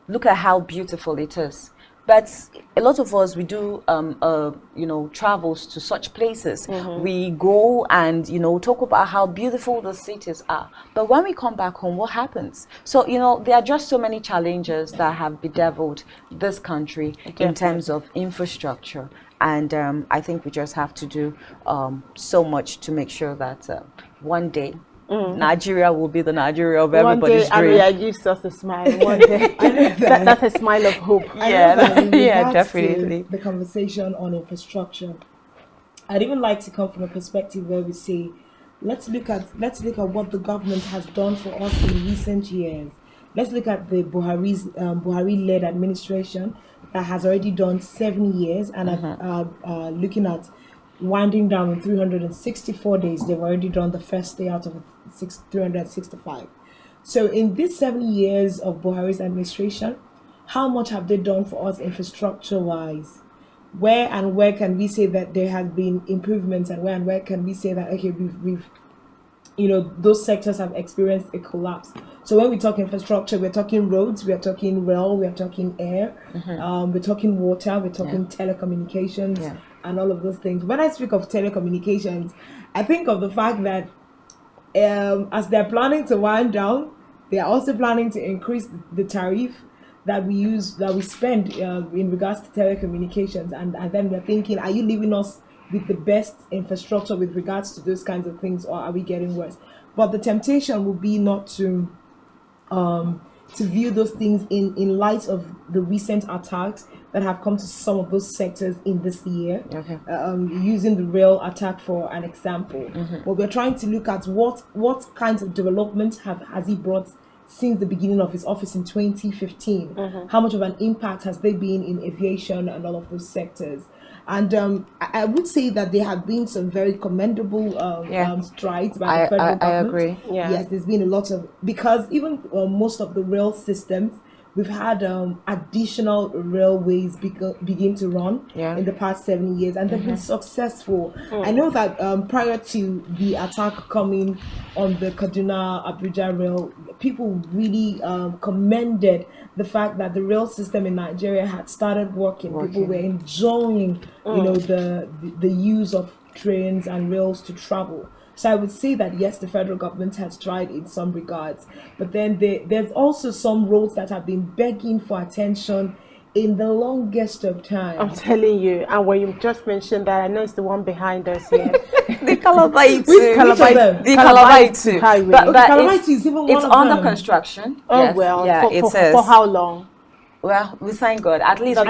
Look at how beautiful it is. But a lot of us, we do, you know, travels to such places. We go and, you know, talk about how beautiful the cities are. But when we come back home, what happens? So, you know, there are just so many challenges that have bedeviled this country in terms of infrastructure. And I think we just have to do so much to make sure that one day, Nigeria will be the Nigeria of everybody's dream. One day, gives us a smile. One day, that's a smile of hope. Yeah, yeah, definitely. The conversation on infrastructure, I'd even like to come from a perspective where we say, let's look at what the government has done for us in recent years. Let's look at the Buhari-led administration that has already done 7 years, and looking at winding down in 364 days. They've already done the first day out of 365. So in these 7 years of Buhari's administration, how much have they done for us infrastructure-wise? Where can we say that there has been improvements, and where can we say that, okay, we've those sectors have experienced a collapse? So when we talk infrastructure, we're talking roads, we're talking rail, we're talking air, we're talking water, we're talking telecommunications, and all of those things. When I speak of telecommunications, I think of the fact that as they're planning to wind down, they are also planning to increase the tariff that we spend in regards to telecommunications, and then we're thinking, are you leaving us with the best infrastructure with regards to those kinds of things, or are we getting worse? But the temptation will be not to view those things in light of the recent attacks that have come to some of those sectors in this year. Using the rail attack for an example, but we're trying to look at what kinds of development has he brought since the beginning of his office in 2015. How much of an impact has there been in aviation and all of those sectors? And I would say that there have been some very commendable strides by the federal government. I agree. Yes, there's been a lot of, because even most of the rail systems, we've had additional railways begin to run in the past 7 years, and they've been successful. I know that prior to the attack coming on the Kaduna-Abuja rail, people really commended the fact that the rail system in Nigeria had started working. People were enjoying, the use of trains and rails to travel. So I would say that yes, the federal government has tried in some regards, but then there's also some roads that have been begging for attention in the longest of time. I'm telling you, and when you just mentioned that, I know it's the one behind us here. The Calabar Calabar highway. But Calabar is even one it's of under them. construction. Oh yes. well, Yeah, for how long? Well, we thank God. At least we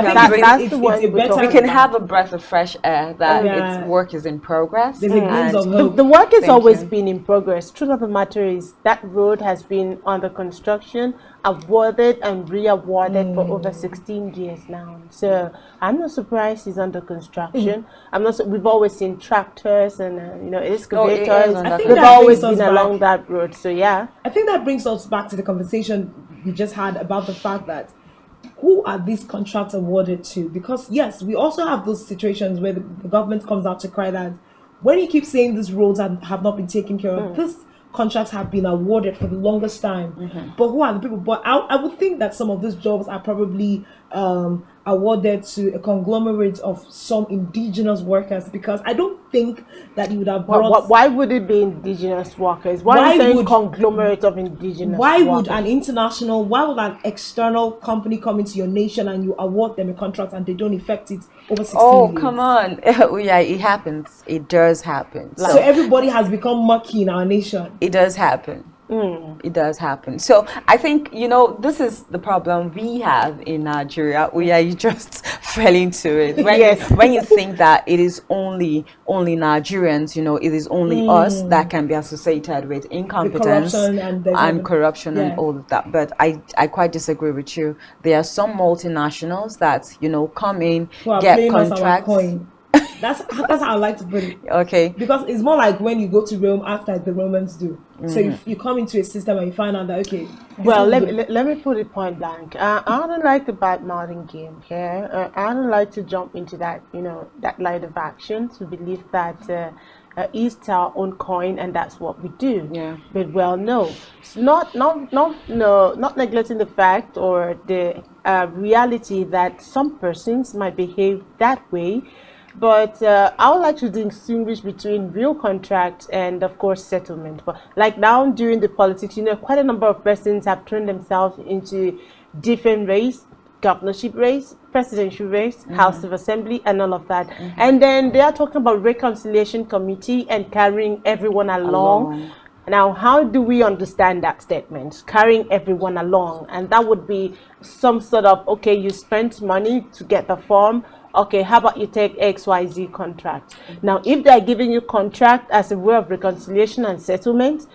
can have a breath of fresh air that its work is in progress. There's a glimpse of hope. The work has always been in progress. Truth of the matter is that road has been under construction, awarded and re-awarded for over 16 years now. So I'm not surprised it's under construction. I'm not. We've always seen tractors and excavators. They've always been along that road. So yeah, I think that brings us back to the conversation we just had about the fact that who are these contracts awarded to? Because yes, we also have those situations where the government comes out to cry that when you keep saying these roads have not been taken care of, these contracts have been awarded for the longest time. But who are the people? But I would think that some of these jobs are probably awarded to a conglomerate of some indigenous workers, because I don't think that you would have brought... Why would it be indigenous workers? Why are you saying conglomerate of indigenous workers? Would an an external company come into your nation and you award them a contract and they don't effect it over 16 years? Come on. Yeah, it happens. It does happen. So everybody has become mucky in our nation. It does happen. It does happen. So I think, this is the problem we have in Nigeria. You just fell into it. When you think that it is only Nigerians, it is only us that can be associated with incompetence and corruption and all of that. But I quite disagree with you. There are some multinationals that, come in, get contracts. That's how I like to put it. Okay. Because it's more like when you go to Rome, act like the Romans do. So if you come into a system and you find out that, okay. Well, let me put it point blank. I don't like the bad mouthing game here. I don't like to jump into that, that line of action to believe that it's our own coin and that's what we do. Yeah. But no, it's not neglecting the fact or the reality that some persons might behave that way. But I would like to distinguish between real contract and, of course, settlement. But like now during the politics, quite a number of persons have turned themselves into different race, governorship race, presidential race, House of Assembly, and all of that. And then they are talking about reconciliation committee and carrying everyone along. Now, how do we understand that statement? Carrying everyone along. And that would be some sort of, okay, you spent money to get the form. Okay, how about you take XYZ contract? Now, if they're giving you contract as a way of reconciliation and settlement,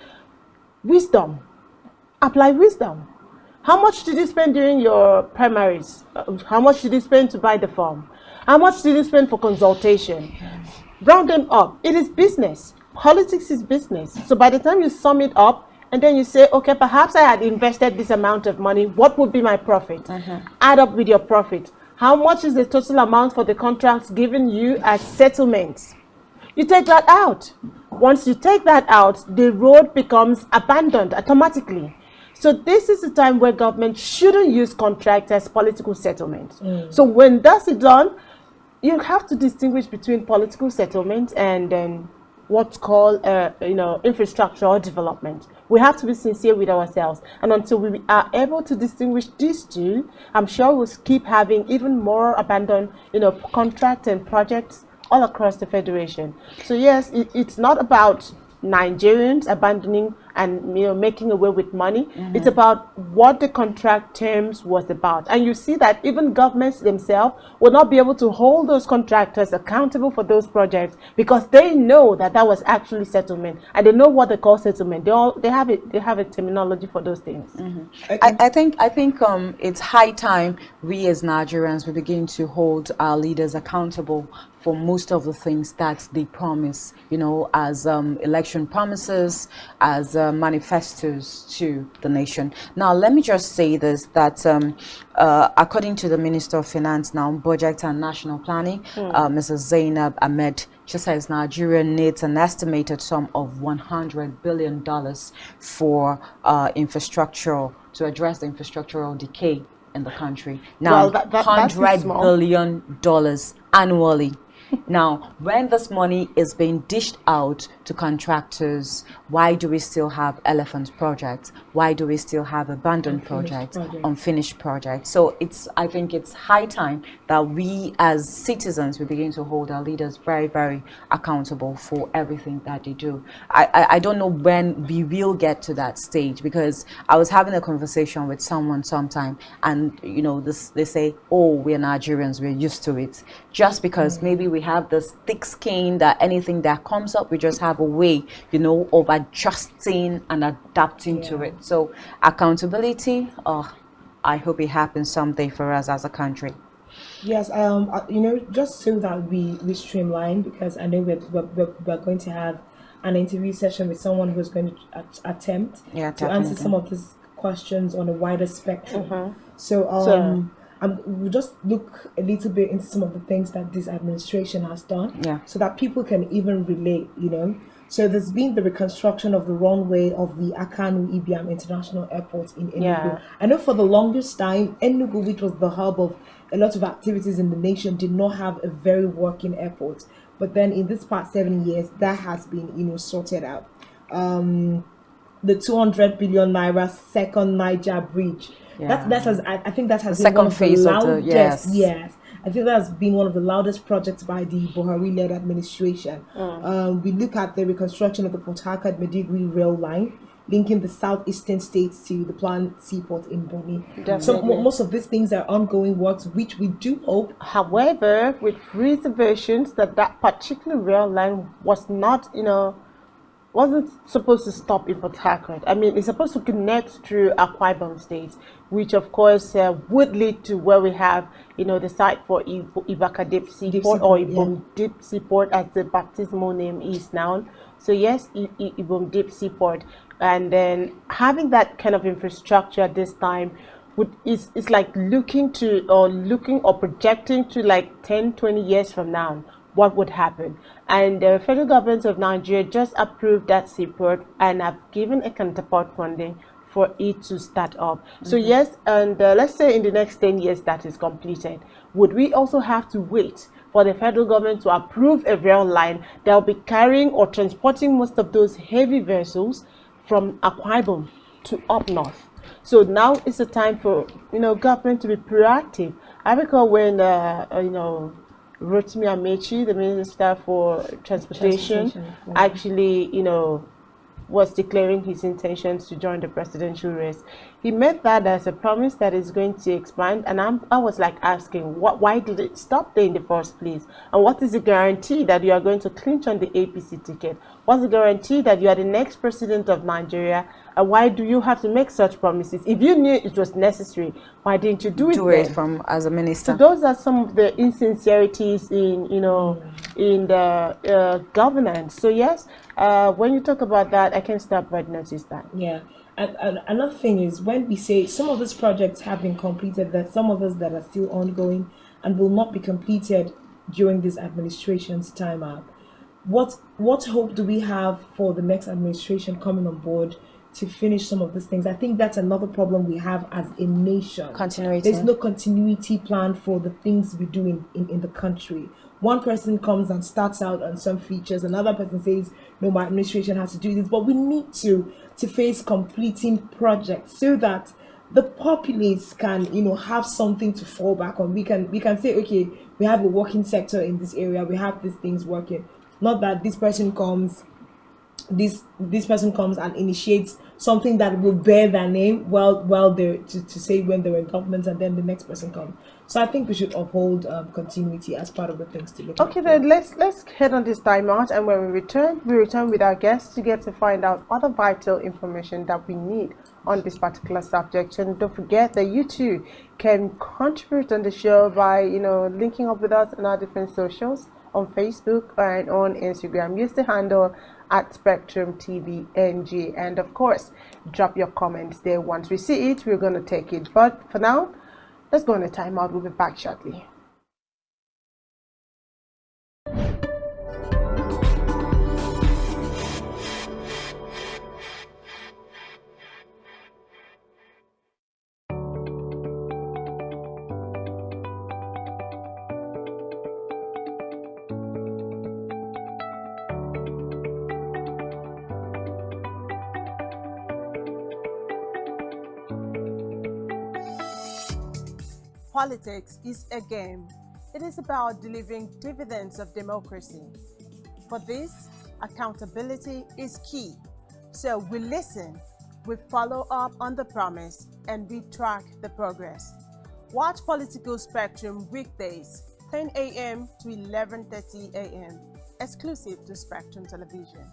wisdom. Apply wisdom. How much did you spend during your primaries? How much did you spend to buy the form? How much did you spend for consultation? round them up. It is business. Politics is business. So by the time you sum it up, and then you say, okay, perhaps I had invested this amount of money. What would be my profit? Add up with your profit. How much is the total amount for the contracts given you as settlements? You take that out. Once you take that out, the road becomes abandoned automatically. So this is the time where government shouldn't use contracts as political settlements. So when that's done, you have to distinguish between political settlement and what's called infrastructural development. We have to be sincere with ourselves, and until we are able to distinguish these two, I'm sure we'll keep having even more abandoned contracts and projects all across the federation. So yes, it's not about Nigerians abandoning and making away with money. It's about what the contract terms was about, and you see that even governments themselves will not be able to hold those contractors accountable for those projects because they know that that was actually settlement, and they know what they call settlement. They have a terminology for those things. I think it's high time we as Nigerians we begin to hold our leaders accountable for most of the things that they promise, as election promises, as manifestos to the nation. Now, let me just say this, that according to the Minister of Finance now, Budget and National Planning, Mrs. Zainab Ahmed, she says Nigeria needs an estimated sum of $100 billion for infrastructure, to address the infrastructural decay in the country. Now, $100 billion annually. Now, when this money is being dished out to contractors, why do we still have elephant projects? Why do we still have abandoned projects, unfinished projects? So I think it's high time that we as citizens, we begin to hold our leaders very, very accountable for everything that they do. I don't know when we will get to that stage, because I was having a conversation with someone sometime, and they say, oh, we're Nigerians, we're used to it. Just because maybe we have this thick skin that anything that comes up, we just have a way, of adjusting and adapting to it. So accountability, I hope it happens someday for us as a country. Yes, just so that we streamline, because I know we're going to have an interview session with someone who's going to attempt to answer some of these questions on a wider spectrum. So we'll just look a little bit into some of the things that this administration has done, so that people can even relate, So there's been the reconstruction of the runway of the Akanu Ibiam International Airport in Enugu. I know for the longest time, Enugu, which was the hub of a lot of activities in the nation, did not have a very working airport. But then in this past 7 years, that has been, sorted out. The 200 billion naira second Niger bridge. I think that has been one of the loudest. Yes, I think that has been one of the loudest projects by the Buhari-led administration. We look at the reconstruction of the Port Harcourt-Maiduguri rail line, linking the southeastern states to the planned seaport in Bonny. So most of these things are ongoing works, which we do hope. However, with reservations that particular rail line was not, wasn't supposed to stop in Port Harcourt. I mean, it's supposed to connect through Akwa Ibom State, which of course would lead to where we have, the site for Ibaka Deep Seaport, or Ibom Deep Seaport as the baptismal name is now. So yes, Ibom Deep Seaport. And then having that kind of infrastructure at this time is like looking or projecting to like 10, 20 years from now, what would happen. And the federal government of Nigeria just approved that seaport and have given a counterpart funding for it to start up. So yes, and let's say in the next 10 years that is completed, would we also have to wait for the federal government to approve a rail line that will be carrying or transporting most of those heavy vessels from Akwa Ibom to up north? So now is the time for government to be proactive. I recall when Rotimi Amechi, the Minister for Transportation, actually, was declaring his intentions to join the presidential race. He made that as a promise that is going to expand, and I was like asking, why did it stop there in the first place? And what is the guarantee that you are going to clinch on the APC ticket? What's the guarantee that you are the next president of Nigeria? And why do you have to make such promises? If you knew it was necessary, why didn't you do it then? From as a minister. So those are some of the insincerities in, in the governance. So yes, when you talk about that, I can stop but notice that. Yeah. And another thing is, when we say some of these projects have been completed, there's some of us that are still ongoing and will not be completed during this administration's time up. What hope do we have for the next administration coming on board to finish some of these things? I think that's another problem we have as a nation. Continuity. There's no continuity plan for the things we do in the country. One person comes and starts out on some features, another person says, no, my administration has to do this, but we need to face completing projects so that the populace can, have something to fall back on. We can say, okay, we have a working sector in this area, we have these things working. Not that this person comes and initiates something that will bear their name while they're to say when they're in government, and then the next person comes. So I think we should uphold continuity as part of the things to look at. Okay, then let's head on this time out, and when we return with our guests to get to find out other vital information that we need on this particular subject. And don't forget that you too can contribute on the show by linking up with us on our different socials on Facebook and on Instagram. Use the handle at SpectrumTVNg, and of course drop your comments there. Once we see it, we're going to take it, but for now, let's go on a timeout. We'll be back shortly. Politics is a game. It is about delivering dividends of democracy. For this, accountability is key. So we listen, we follow up on the promise, and we track the progress. Watch Political Spectrum weekdays, 10 a.m. to 11:30 a.m., exclusive to Spectrum Television.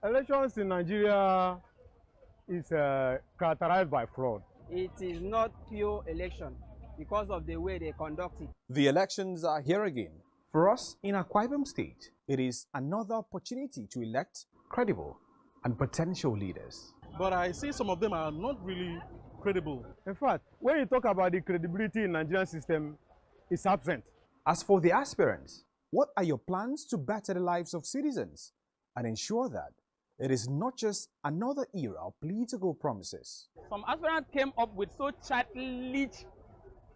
Elections in Nigeria is characterized by fraud. It is not pure election because of the way they conduct it. The elections are here again. For us in Akwa Ibom State, it is another opportunity to elect credible and potential leaders. But I see some of them are not really credible. In fact, when you talk about the credibility in the Nigerian system, it's absent. As for the aspirants, what are your plans to better the lives of citizens and ensure that it is not just another era of political promises? Some aspirants came up with so childish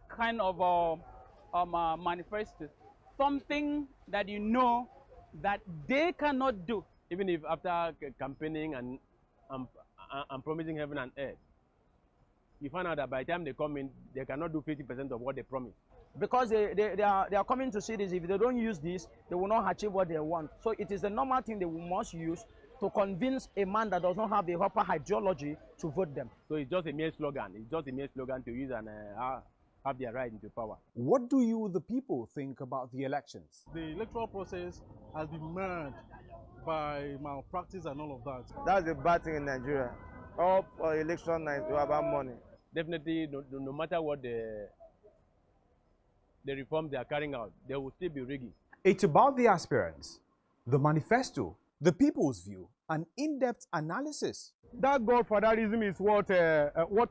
kind of manifesto, something that that they cannot do. Even if after campaigning and promising heaven and earth, you find out that by the time they come in, they cannot do 50% of what they promised. Because they are coming to see this. If they don't use this, they will not achieve what they want. So it is the normal thing they must use to convince a man that does not have the proper ideology to vote them. So it's just a mere slogan. It's just a mere slogan to use and have their right into power. What do you, the people, think about the elections? The electoral process has been marred by malpractice and all of that. That's the bad thing in Nigeria. All election night is about money. Definitely, no matter what the reforms they are carrying out, there will still be rigging. It's about the aspirants, the manifesto, the people's view, and in-depth analysis. That godfatherism is what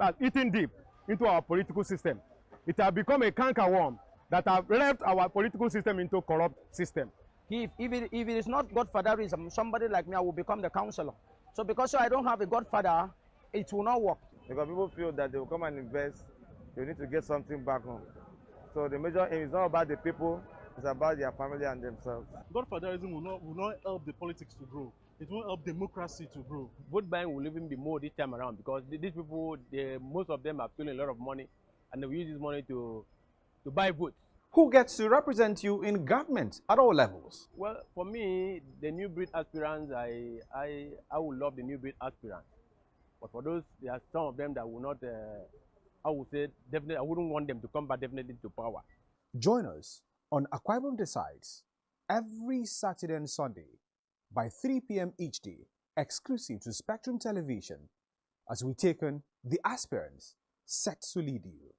has eaten deep into our political system. It has become a cankerworm that has left our political system into corrupt system. If it is not godfatherism, somebody like me, I will become the counselor. So because I don't have a godfather, it will not work. Because people feel that they will come and invest, they need to get something back home. So the major aim is not about the people, it's about their family and themselves. Godfatherism will not help the politics to grow. It won't help democracy to grow. Vote buying will even be more this time around because these people, most of them have stolen a lot of money and they will use this money to buy votes. Who gets to represent you in government at all levels? Well, for me, the new breed aspirants, I would love the new breed aspirants. But for those, there are some of them that will not, I would say, definitely, I wouldn't want them to come back definitely to power. Join us on Akwa Ibom Decides every Saturday and Sunday by 3 p.m. each day, exclusive to Spectrum Television, as we take on the aspirants set to lead you.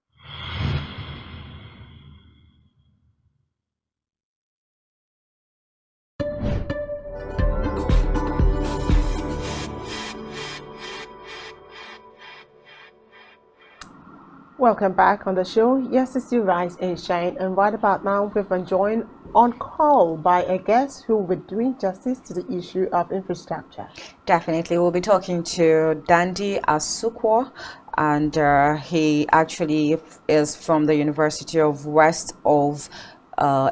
Welcome back on the show. Yes, it's you Rise and Shine, and right about now we've been joined on call by a guest who will be doing justice to the issue of infrastructure. Definitely, we'll be talking to Dandy Asukwo, and he actually is from the University of West of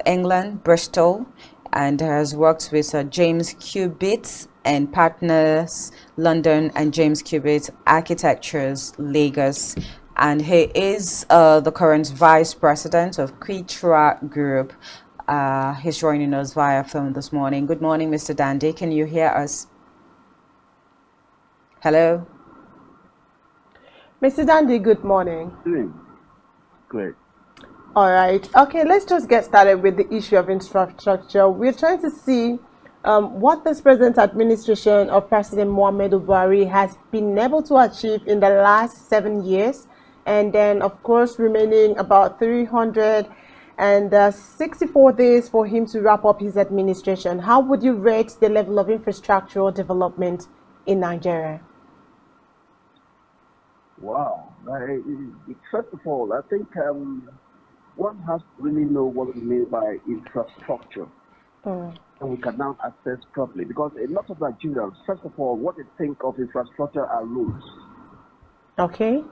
England, Bristol, and has worked with James Cubitt and Partners London and James Cubitt Architectures Lagos. And he is the current vice president of Quitra Group. He's joining us via phone this morning. Good morning, Mr. Dandy. Can you hear us? Hello? Mr. Dandy, good morning. Great. All right. Okay, let's just get started with the issue of infrastructure. We're trying to see what this present administration of President Muhammadu Buhari has been able to achieve in the last 7 years. And then, of course, remaining about 364 days for him to wrap up his administration. How would you rate the level of infrastructural development in Nigeria? Wow. First of all, I think one has to really know what we mean by infrastructure. And we can now assess properly. Because a lot of Nigerians, first of all, what they think of infrastructure are roads. Okay.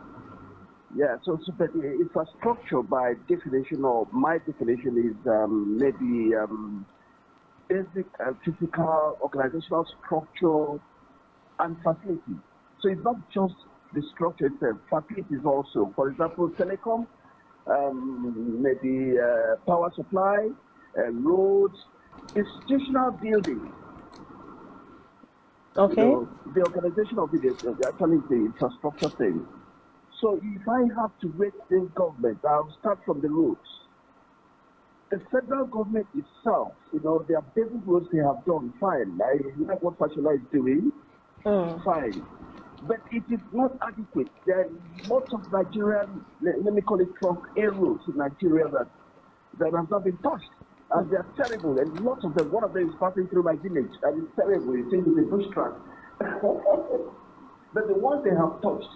Yeah, so but infrastructure by definition, or my definition, is maybe basic physical, organizational structure and facility. So it's not just the structure itself, facilities also. For example, telecom, maybe power supply, roads, institutional buildings. Okay. You know, the organization of it is actually the infrastructure thing. So if I have to rate this government, I'll start from the roots. The federal government itself, you know, their basic roads they have done fine. I like what Fashola is doing, fine. But it is not adequate. There are lots of Nigerian, let me call it trunk A roads in Nigeria that have not been touched. And they are terrible. And lots of them, one of them is passing through my village. And it's terrible. It's in the bush track. But the ones they have touched,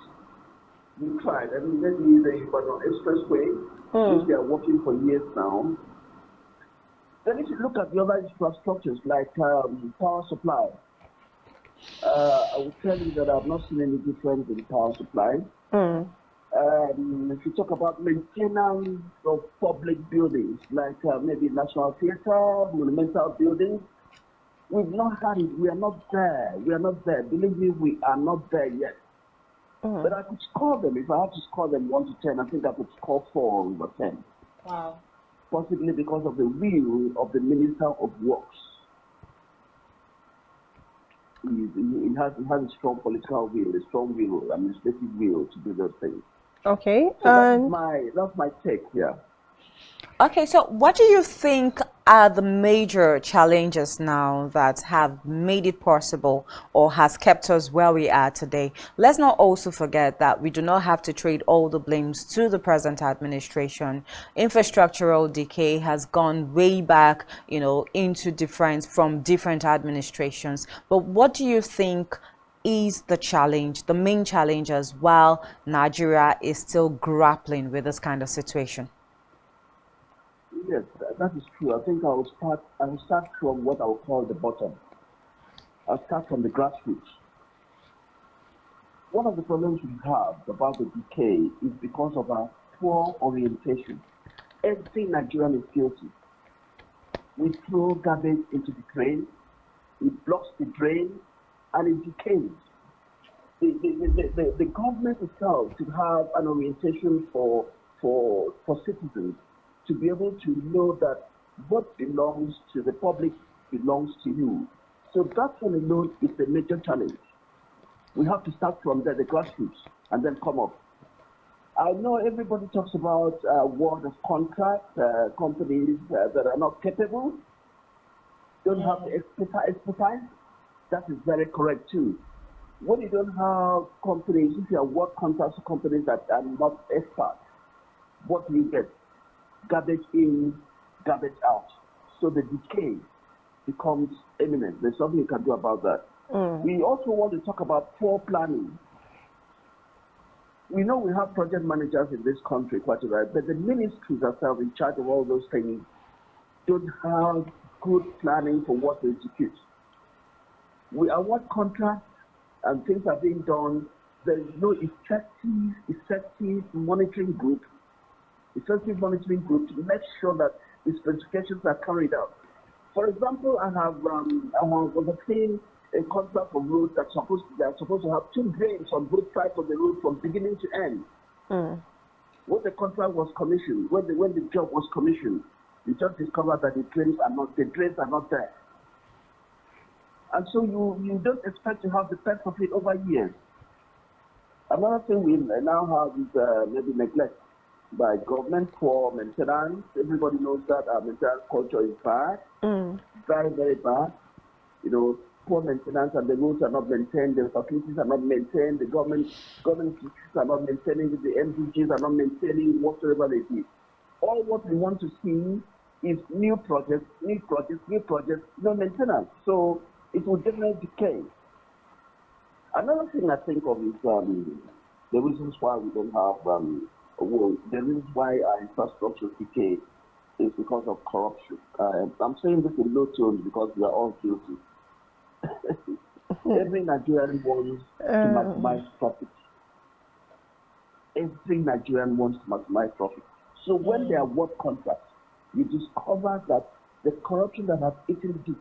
we tried. I mean, maybe the expressway, which they are working for years now. Then if you look at the other infrastructures like power supply, I will tell you that I've not seen any difference in power supply. If you talk about maintenance of public buildings, like maybe National Theatre, monumental buildings, we've not had it. We are not there. We are not there. Believe me, we are not there yet. But I could score them. If I had to score them 1 to 10, I think I could score 4 over 10. Wow. Possibly because of the will of the Minister of Works. He has a strong political will, a strong will, administrative will to do those things. Okay. So that's my take here. Okay, so what do you think are the major challenges now that have made it possible or has kept us where we are today? Let's not also forget that we do not have to trade all the blames to the present administration. Infrastructural decay has gone way back, you know, into different administrations. But what do you think is the challenge, the main challenge as well, Nigeria is still grappling with this kind of situation? Yes, that is true. I think I will start from what I will call the bottom. I'll start from the grassroots. One of the problems we have about the decay is because of our poor orientation. Every Nigerian is guilty. We throw garbage into the drain, it blocks the drain, and it decays. The government itself should have an orientation for citizens to be able to know that what belongs to the public belongs to you. So that one alone is a major challenge. We have to start from the grassroots and then come up. I know everybody talks about award of contracts, companies that are not capable, don't have the expertise. That is very correct too. When you don't have companies, if you award contracts to companies that are not experts, what do you get? Garbage in, garbage out. So the decay becomes imminent. There's something you can do about that. We also want to talk about poor planning. We know we have project managers in this country quite a lot, but the ministries themselves in charge of all those things don't have good planning for what to execute. We award contracts and things are being done. There is no effective monitoring group to make sure that the specifications are carried out. For example, I have overseen a contract for roads that are supposed to have 2 drains on both sides of the road from beginning to end. When the contract was commissioned, when the job was commissioned, we just discovered that the drains are not there. And so you don't expect to have the best of it over years. Another thing we now have is maybe neglect by government for maintenance. Everybody knows that our maintenance culture is bad, very, very bad. You know, poor maintenance, and the roads are not maintained, the facilities are not maintained, the government institutions are not maintaining, the MDGs are not maintaining whatsoever they do. All what we want to see is new projects, no maintenance. So it will definitely decay. Another thing I think of is the reasons why we don't have the reasons why our infrastructure decay is because of corruption. I'm saying this in low tones because we are all guilty. Every Nigerian wants to maximize profit. Every Nigerian wants to maximize profit. So when they award contracts, you discover that the corruption that has eaten deep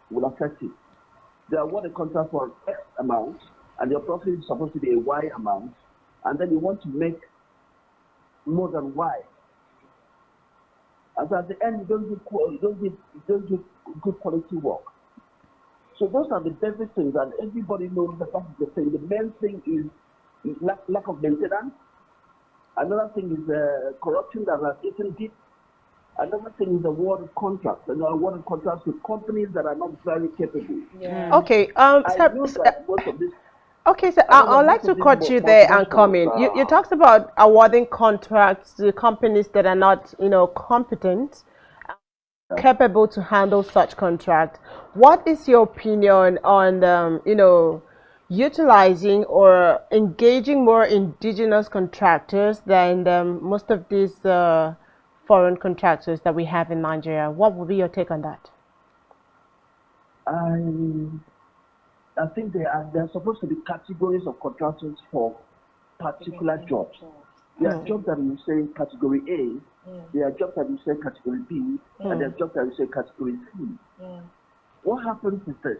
will affect it. They award a contract for X amount, and your profit is supposed to be a Y amount, and then you want to make more than Y. And so at the end, you don't give good quality work. So those are the basic things, and everybody knows that that is the thing. The main thing is lack of maintenance. Another thing is corruption that has eaten deep. Another thing is award of contracts, and award of contracts with companies that are not very capable. Yeah. Okay. Okay, so I'd like to cut you there and come in. You talked about awarding contracts to companies that are not, competent, capable to handle such contract. What is your opinion on, utilizing or engaging more indigenous contractors than most of these foreign contractors that we have in Nigeria? What would be your take on that? I think there are supposed to be categories of contractors for particular jobs. There are jobs that you say category A, there are jobs that you say category B, and there are jobs that you say category C. What happens is this: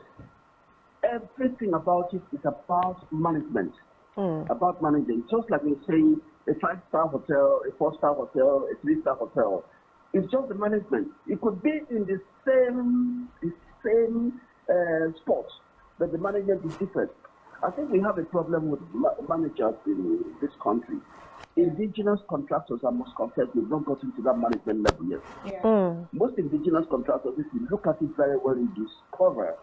everything about it is about management, about managing. Just like we say, a 5-star hotel, a 4-star hotel, a 3-star hotel. It's just the management. It could be in the same spot, but the management is different. I think we have a problem with managers in this country. Indigenous contractors, I must confess, we've not gotten to that management level yet. Most indigenous contractors, if you look at it very well, you discover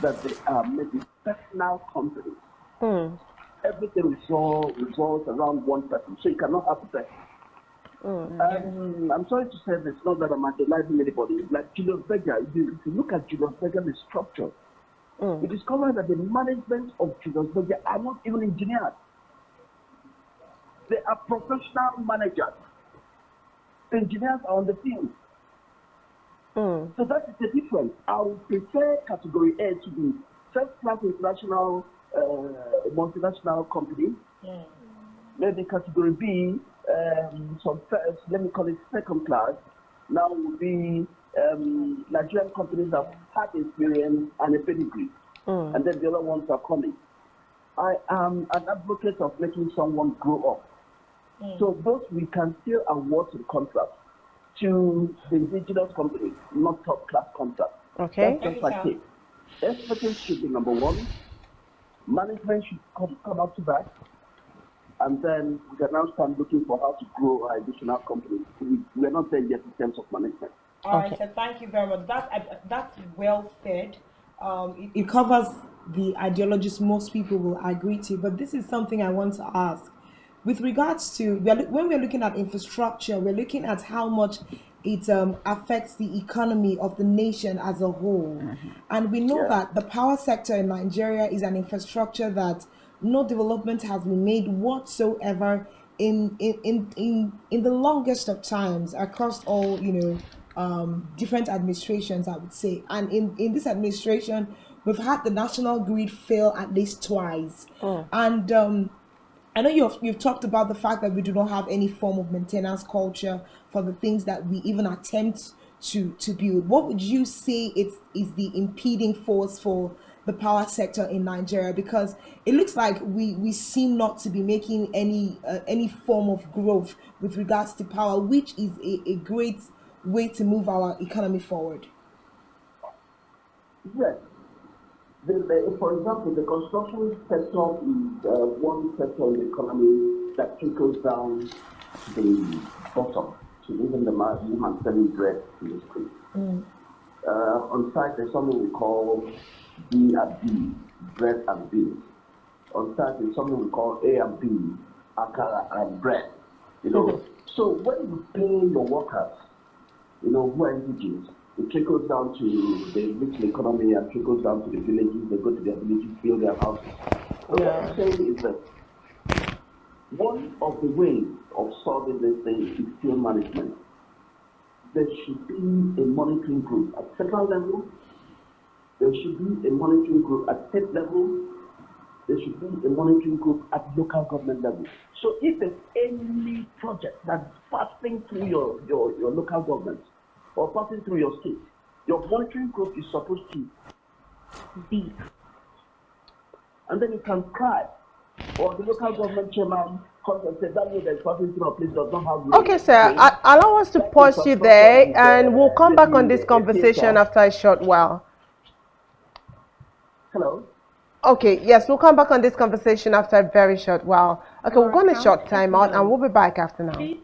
that they are maybe personal companies. Everything revolves around one person, so you cannot have the I'm sorry to say this, not that I'm idolizing anybody. It's like Julius Berger. If you look at Julius Berger's structure, We discovered that the management of Julius Berger are not even engineers. They are professional managers. The engineers are on the field. So that is the difference. I would prefer category A to be first-class international multinational company. Maybe category B, some first, let me call it second class. Now will be Nigerian companies that have experience and a pedigree. And then the other ones are coming. I am an advocate of making someone grow up. So those we can still award the contract to the indigenous companies, not top class contracts. Okay. That's just like it. Expertise should be number one. Management should come up to that. And then we can now start looking for how to grow our additional companies. We're not there yet in terms of management. All right, so thank you very much. That's well said. It covers the ideologies most people will agree to, but this is something I want to ask. With regards to, when we're looking at infrastructure, we're looking at how much it affects the economy of the nation as a whole. And we know that the power sector in Nigeria is an infrastructure that no development has been made whatsoever in the longest of times across all, different administrations, I would say. And in this administration, we've had the national grid fail at least twice. And I know you've talked about the fact that we do not have any form of maintenance culture for the things that we even attempt to build. What would you say is the impeding force for the power sector in Nigeria? Because it looks like we seem not to be making any form of growth with regards to power, which is a great way to move our economy forward. Yes. For example, the construction sector is one sector in the economy that trickles down to the bottom, to even the woman selling bread in the street. On site, there's something we call B and B, bread and beans. On site, there's something we call A and B, akara and bread. So when you pay your workers, who are indigenous, it trickles down to the rich economy and trickles down to the villages. They go to their villages, build their houses. So what I'm saying is that one of the ways of solving this thing is still management. There should be a monitoring group at federal level. There should be a monitoring group at state level. There should be a monitoring group at local government level. So if there's any project that's passing through your local government, or passing through your state, your monitoring group is supposed to be. And then you can cry. Or the local government chairman comes and says, that way that's passing through a place does not have. Okay, sir, allow us to pause you there, and we'll come back on this conversation after a short while. Hello? Okay, yes, we'll come back on this conversation after a very short while. Okay, we're going to short time out, and we'll be back after now.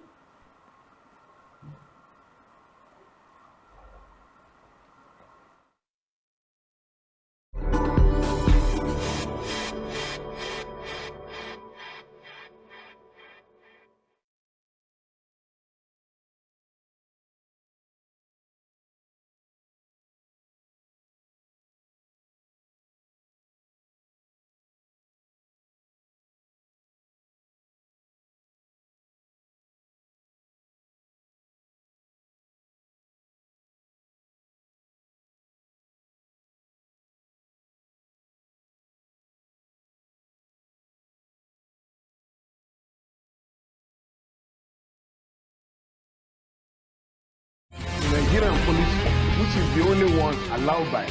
Nigerian police, which is the only one allowed by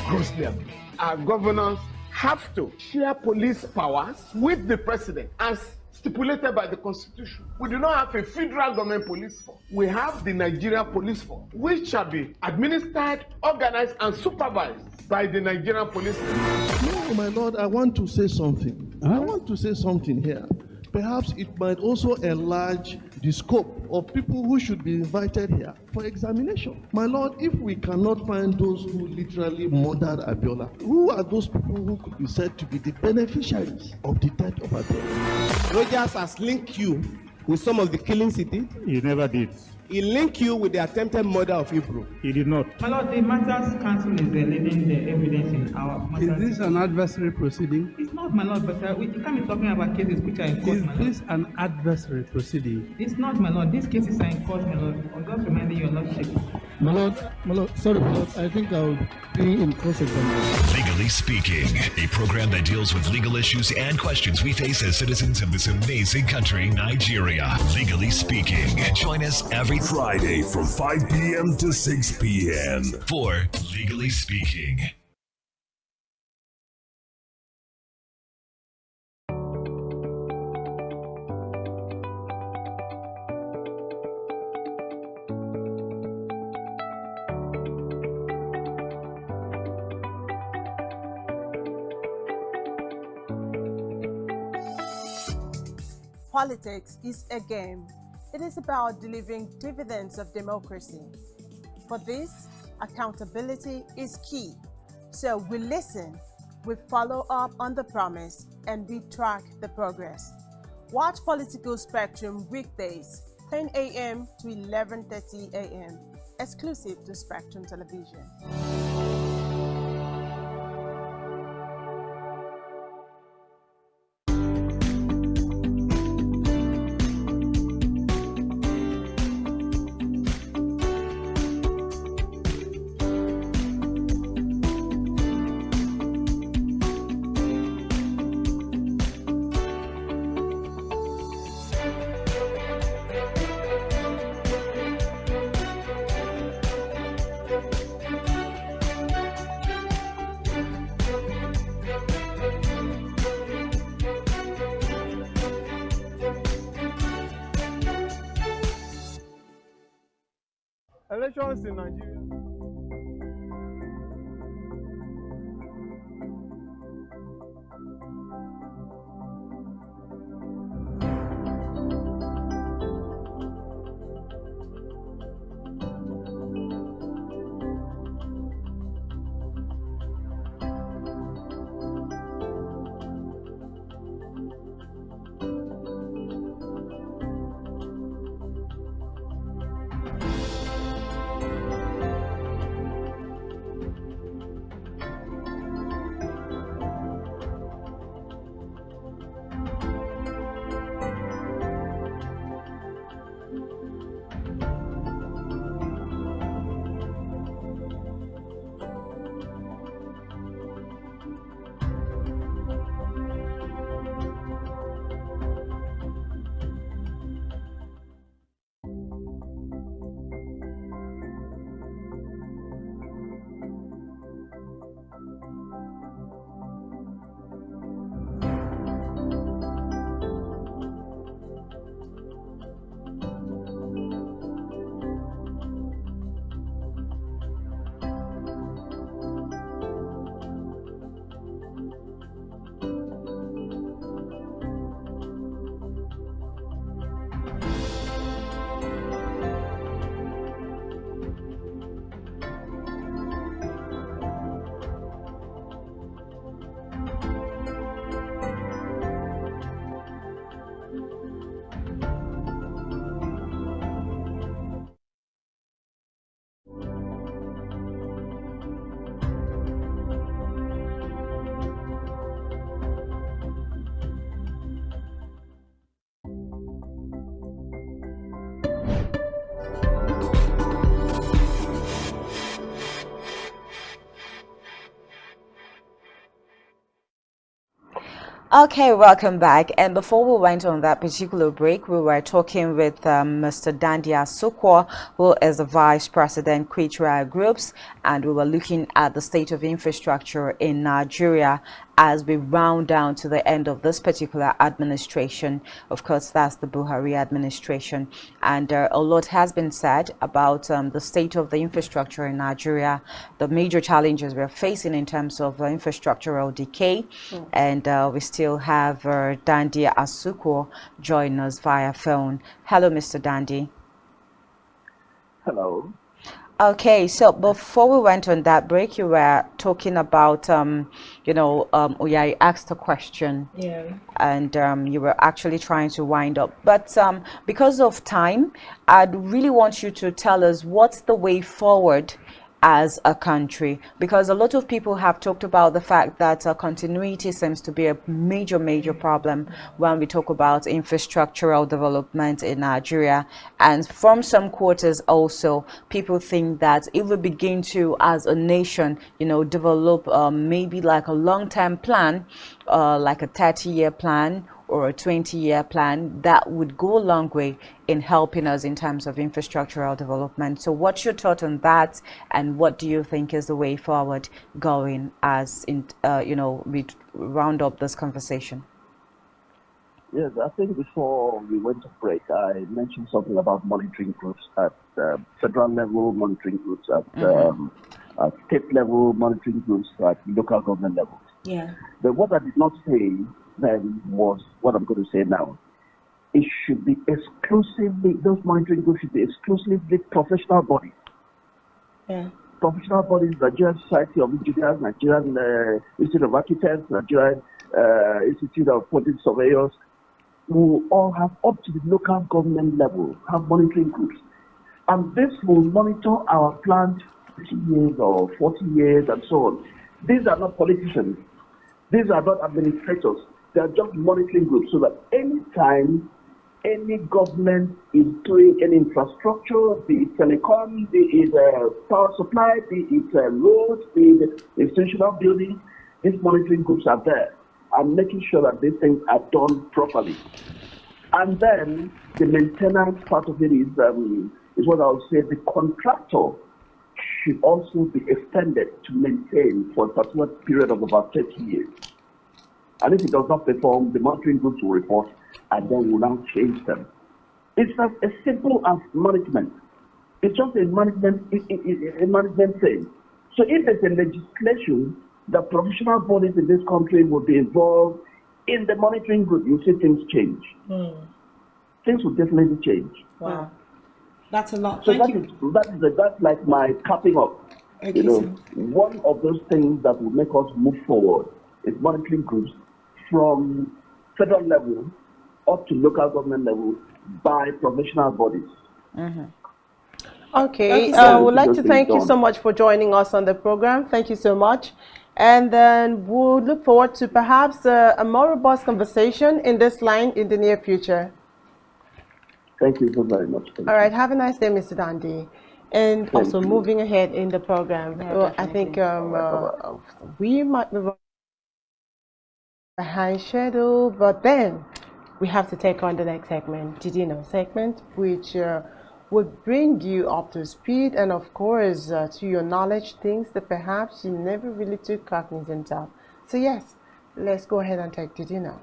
grossly abuse. Our governors have to share police powers with the president as stipulated by the Constitution. We do not have a federal government police force. We have the Nigerian police force, which shall be administered, organized, and supervised by the Nigerian police force. No, my lord, I want to say something. I want to say something here. Perhaps it might also enlarge the scope of people who should be invited here for examination. My lord, if we cannot find those who literally murdered Abiola, who are those people who could be said to be the beneficiaries of the death of Abiola? Rogers has linked you with some of the killings he did. He never did. he linked you with the attempted murder of Hebrew. He did not. My lord, the matters counsel is leading the evidence in our matters. Is this an adversary proceeding? It's not, my lord, but you can't be talking about cases which are in court, Is my lord. this an adversary proceeding? It's not, my lord. These cases are in court, my lord. I'm just reminding your lordship. My lord, sorry, my lord, I think I'll be in cross-examination. Legally Speaking, a program that deals with legal issues and questions we face as citizens of this amazing country, Nigeria. Legally Speaking. Join us every Friday from 5 p.m. to 6 p.m. for Legally Speaking. Politics is a game. It is about delivering dividends of democracy. For this, accountability is key. So we listen, we follow up on the promise, and we track the progress. Watch Political Spectrum weekdays, 10 a.m. to 11:30 a.m., exclusive to Spectrum Television. Elections in Nigeria. Okay, welcome back. And before we went on that particular break, we were talking with Mr. Dandia Sukwa, who is the Vice President, Quitra Groups, and we were looking at the state of infrastructure in Nigeria as we round down to the end of this particular administration. Of course, that's the Buhari administration. And a lot has been said about the state of the infrastructure in Nigeria, the major challenges we're facing in terms of infrastructural decay. And we still have Dandy Asuko join us via phone. Hello, Mr. Dandy. Hello. Okay, so before we went on that break, you were talking about, yeah, you asked a question. Yeah. And you were actually trying to wind up. But because of time, I'd really want you to tell us what's the way forward as a country, because a lot of people have talked about the fact that continuity seems to be a major problem when we talk about infrastructural development in Nigeria. And from some quarters also, people think that if we begin to, as a nation, develop maybe like a long-term plan, like a 30-year plan or a 20-year plan, that would go a long way in helping us in terms of infrastructural development. So what's your thought on that, and what do you think is the way forward going as we round up this conversation? Yes, I think before we went to break, I mentioned something about monitoring groups at federal level, monitoring groups at state level, monitoring groups at local government level. Yeah. But what I did not say then was what I'm going to say now. It should be exclusively, those monitoring groups should be exclusively professional bodies. Yeah. Professional bodies, Nigerian Society of Engineers, Nigerian Institute of Architects, Nigerian Institute of Quantity Surveyors, who all have up to the local government level, have monitoring groups. And this will monitor our plans 50 years or 40 years and so on. These are not politicians. These are not administrators. They are just monitoring groups, so that anytime any government is doing any infrastructure, be it telecom, be it power supply, be it roads, be it institutional buildings, these monitoring groups are there and making sure that these things are done properly. And then the maintenance part of it is what I would say the contractor should also be extended to maintain for a particular period of about 30 years. And if it does not perform, the monitoring groups will report and then will now change them. It's as simple as management. It's just a management thing. So if there's a legislation that professional bodies in this country will be involved in the monitoring group, you see things change. Things will definitely change. Wow. That's a lot. So that's like my capping up. Okay, one of those things that will make us move forward is monitoring groups from federal level up to local government level by professional bodies. Okay, I would like to thank you so much for joining us on the program. Thank you so much. And then we'll look forward to perhaps a more robust conversation in this line in the near future. Thank you so very much. All right, have a nice day, Mr. Dandy. And also moving ahead in the program, I think we might be behind schedule, but then we have to take on the next segment, Did You Know segment, which would bring you up to speed and of course to your knowledge things that perhaps you never really took cognizance of. So yes, let's go ahead and take Did You Know.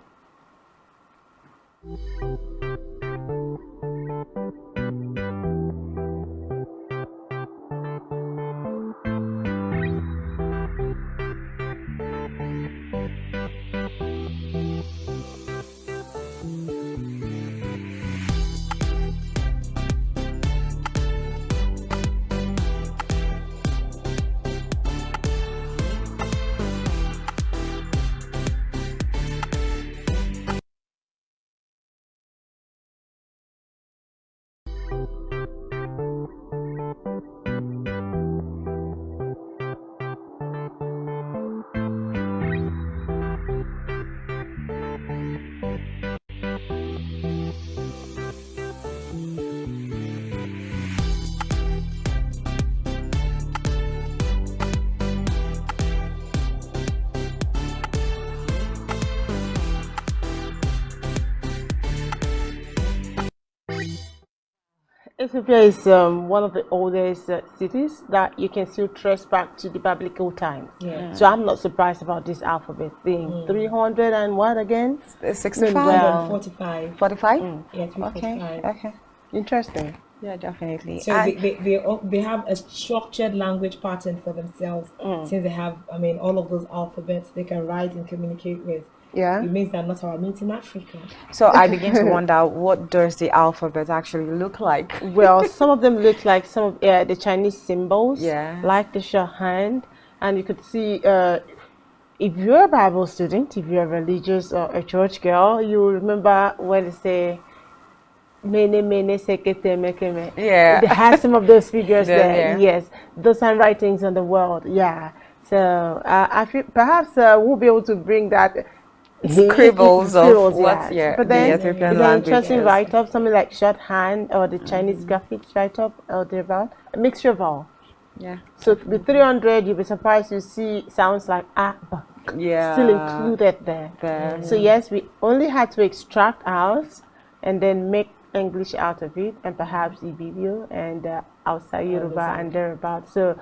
Ethiopia is one of the oldest cities that you can still trace back to the biblical times. Yeah. So I'm not surprised about this alphabet being 300 and what again? 65. Well, 45. 45? Yeah, 345. Okay. Interesting. Yeah, definitely. So they have a structured language pattern for themselves. Since they have, all of those alphabets they can write and communicate with. Yeah. It means they're not our mates in Africa. So I begin to wonder, what does the alphabet actually look like? Well, some of them look like some of the Chinese symbols, Yeah. like the shorthand, and you could see. If you're a Bible student, if you're religious or a church girl, you will remember when they say Mene mene sekete mekeme. Yeah. It has some of those figures there. Yeah. Yes, those handwritings on the world. Yeah. So I feel perhaps we'll be able to bring that Scribbles of what's But the then Ethiopian it's an interesting languages. write-up, something like shorthand or the Chinese graphics write-up or thereabout. A mixture of all. Yeah. So with 300, you'll be surprised to see sounds like but still included there. So yes, we only had to extract ours and then make English out of it, and perhaps Ibibio and outside Yoruba and thereabouts. So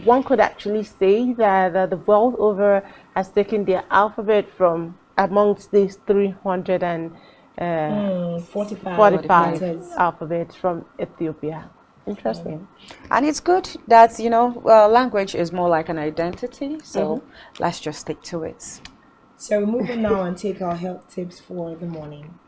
one could actually say that the world over has taken their alphabet from amongst these 345 alphabets from Ethiopia. Interesting. And it's good that, you know, language is more like an identity, so let's just stick to it. So we're moving now and take our health tips for the morning.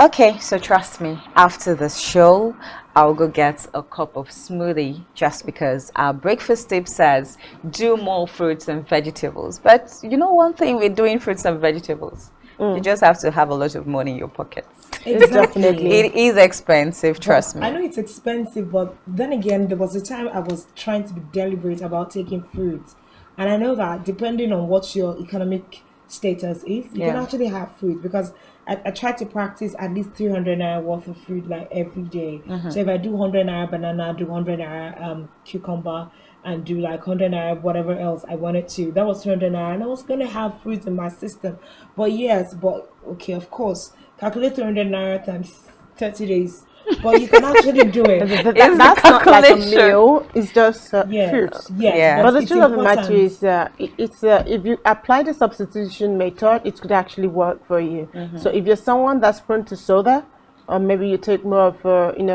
Okay, so trust me, after this show, I'll go get a cup of smoothie just because our breakfast tip says do more fruits and vegetables. But you know one thing with doing fruits and vegetables? You just have to have a lot of money in your pockets. Exactly. It is expensive, trust me. I know it's expensive, but then again, there was a time I was trying to be deliberate about taking fruits. And I know that depending on what your economic status is, you can actually have fruit, because I try to practice at least 300 naira worth of fruit like every day. So if I do 100 naira banana, do 100 naira cucumber, and do like 100 naira whatever else I wanted to, that was 200 naira, and I was going to have fruits in my system. But yes, okay, of course, calculate 300 naira times 30 days. But you can actually do it. That's not like a meal. It's just fruits. Yes, but the truth of the matter is, if you apply the substitution method, it could actually work for you. So if you're someone that's prone to soda, or maybe you take more of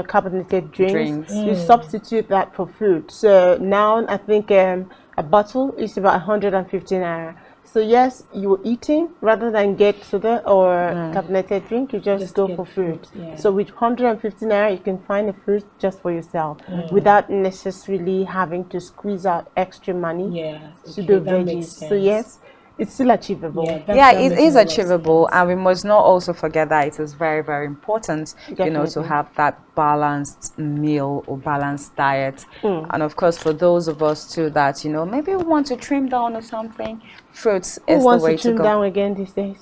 carbonated drinks. You substitute that for fruit. So now I think a bottle is about 150 naira. So yes, you're eating rather than get soda or carbonated drink, you just go for fruit. So with 150 naira, you can find a fruit just for yourself without necessarily having to squeeze out extra money to do veggies. So yes, it's still achievable. It is achievable, and we must not also forget that it is very, very important, to have that balanced meal or balanced diet. And of course, for those of us too that maybe we want to trim down or something, fruits is the way to go. Who wants to trim down again these days?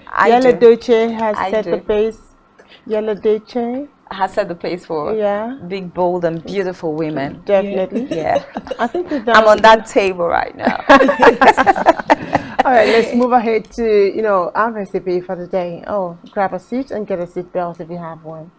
I Yellow do. Dolce has set the pace. Yellow Dolce has set the pace for big, bold, and beautiful women. Definitely. Yeah. I think I'm on that table right now. All right, let's move ahead to our recipe for the day. Oh, grab a seat and get a seat belt if you have one.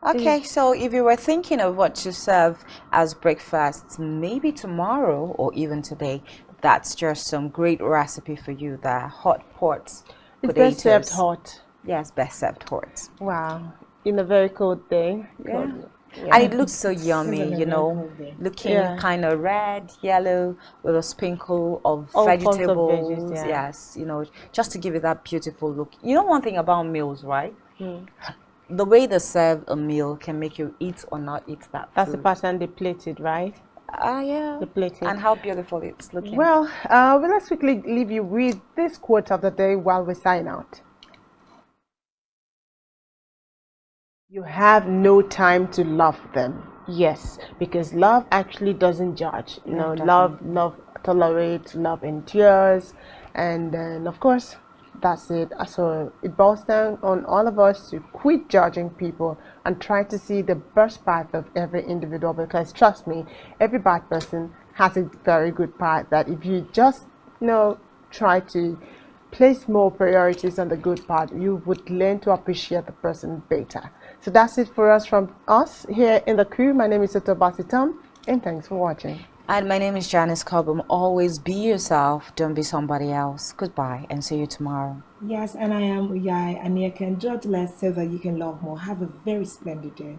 Okay, so if you were thinking of what to serve as breakfast, maybe tomorrow or even today, that's just some great recipe for you. The hot pot It's potatoes. best served hot. Yes, best served hot. Wow, in a very cold day. Yeah. Yeah. And it looks so yummy, you know, looking kind of red, yellow, with a sprinkle of All vegetables. sorts of veggies, yeah. Yes, you know, just to give it that beautiful look. You know one thing about meals, right? Hmm. The way they serve a meal can make you eat or not eat that That's the food. pattern they plated, right? Yeah. The plating. And how beautiful it's looking. Well, let's quickly leave you with this quote of the day while we sign out. You have no time to love them. Yes, because love actually doesn't judge. You know, love tolerates, love endures, and then of course that's it. So it boils down on all of us to quit judging people and try to see the best part of every individual, because trust me, every bad person has a very good part that if you just try to place more priorities on the good part, you would learn to appreciate the person better. So that's it for us from us here in the crew. My name is Otobasitam, and thanks for watching. And my name is Janice Cobham. Always be yourself, don't be somebody else. Goodbye and see you tomorrow. Yes, and I am Uyai, and you can judge less so that you can love more. Have a very splendid day.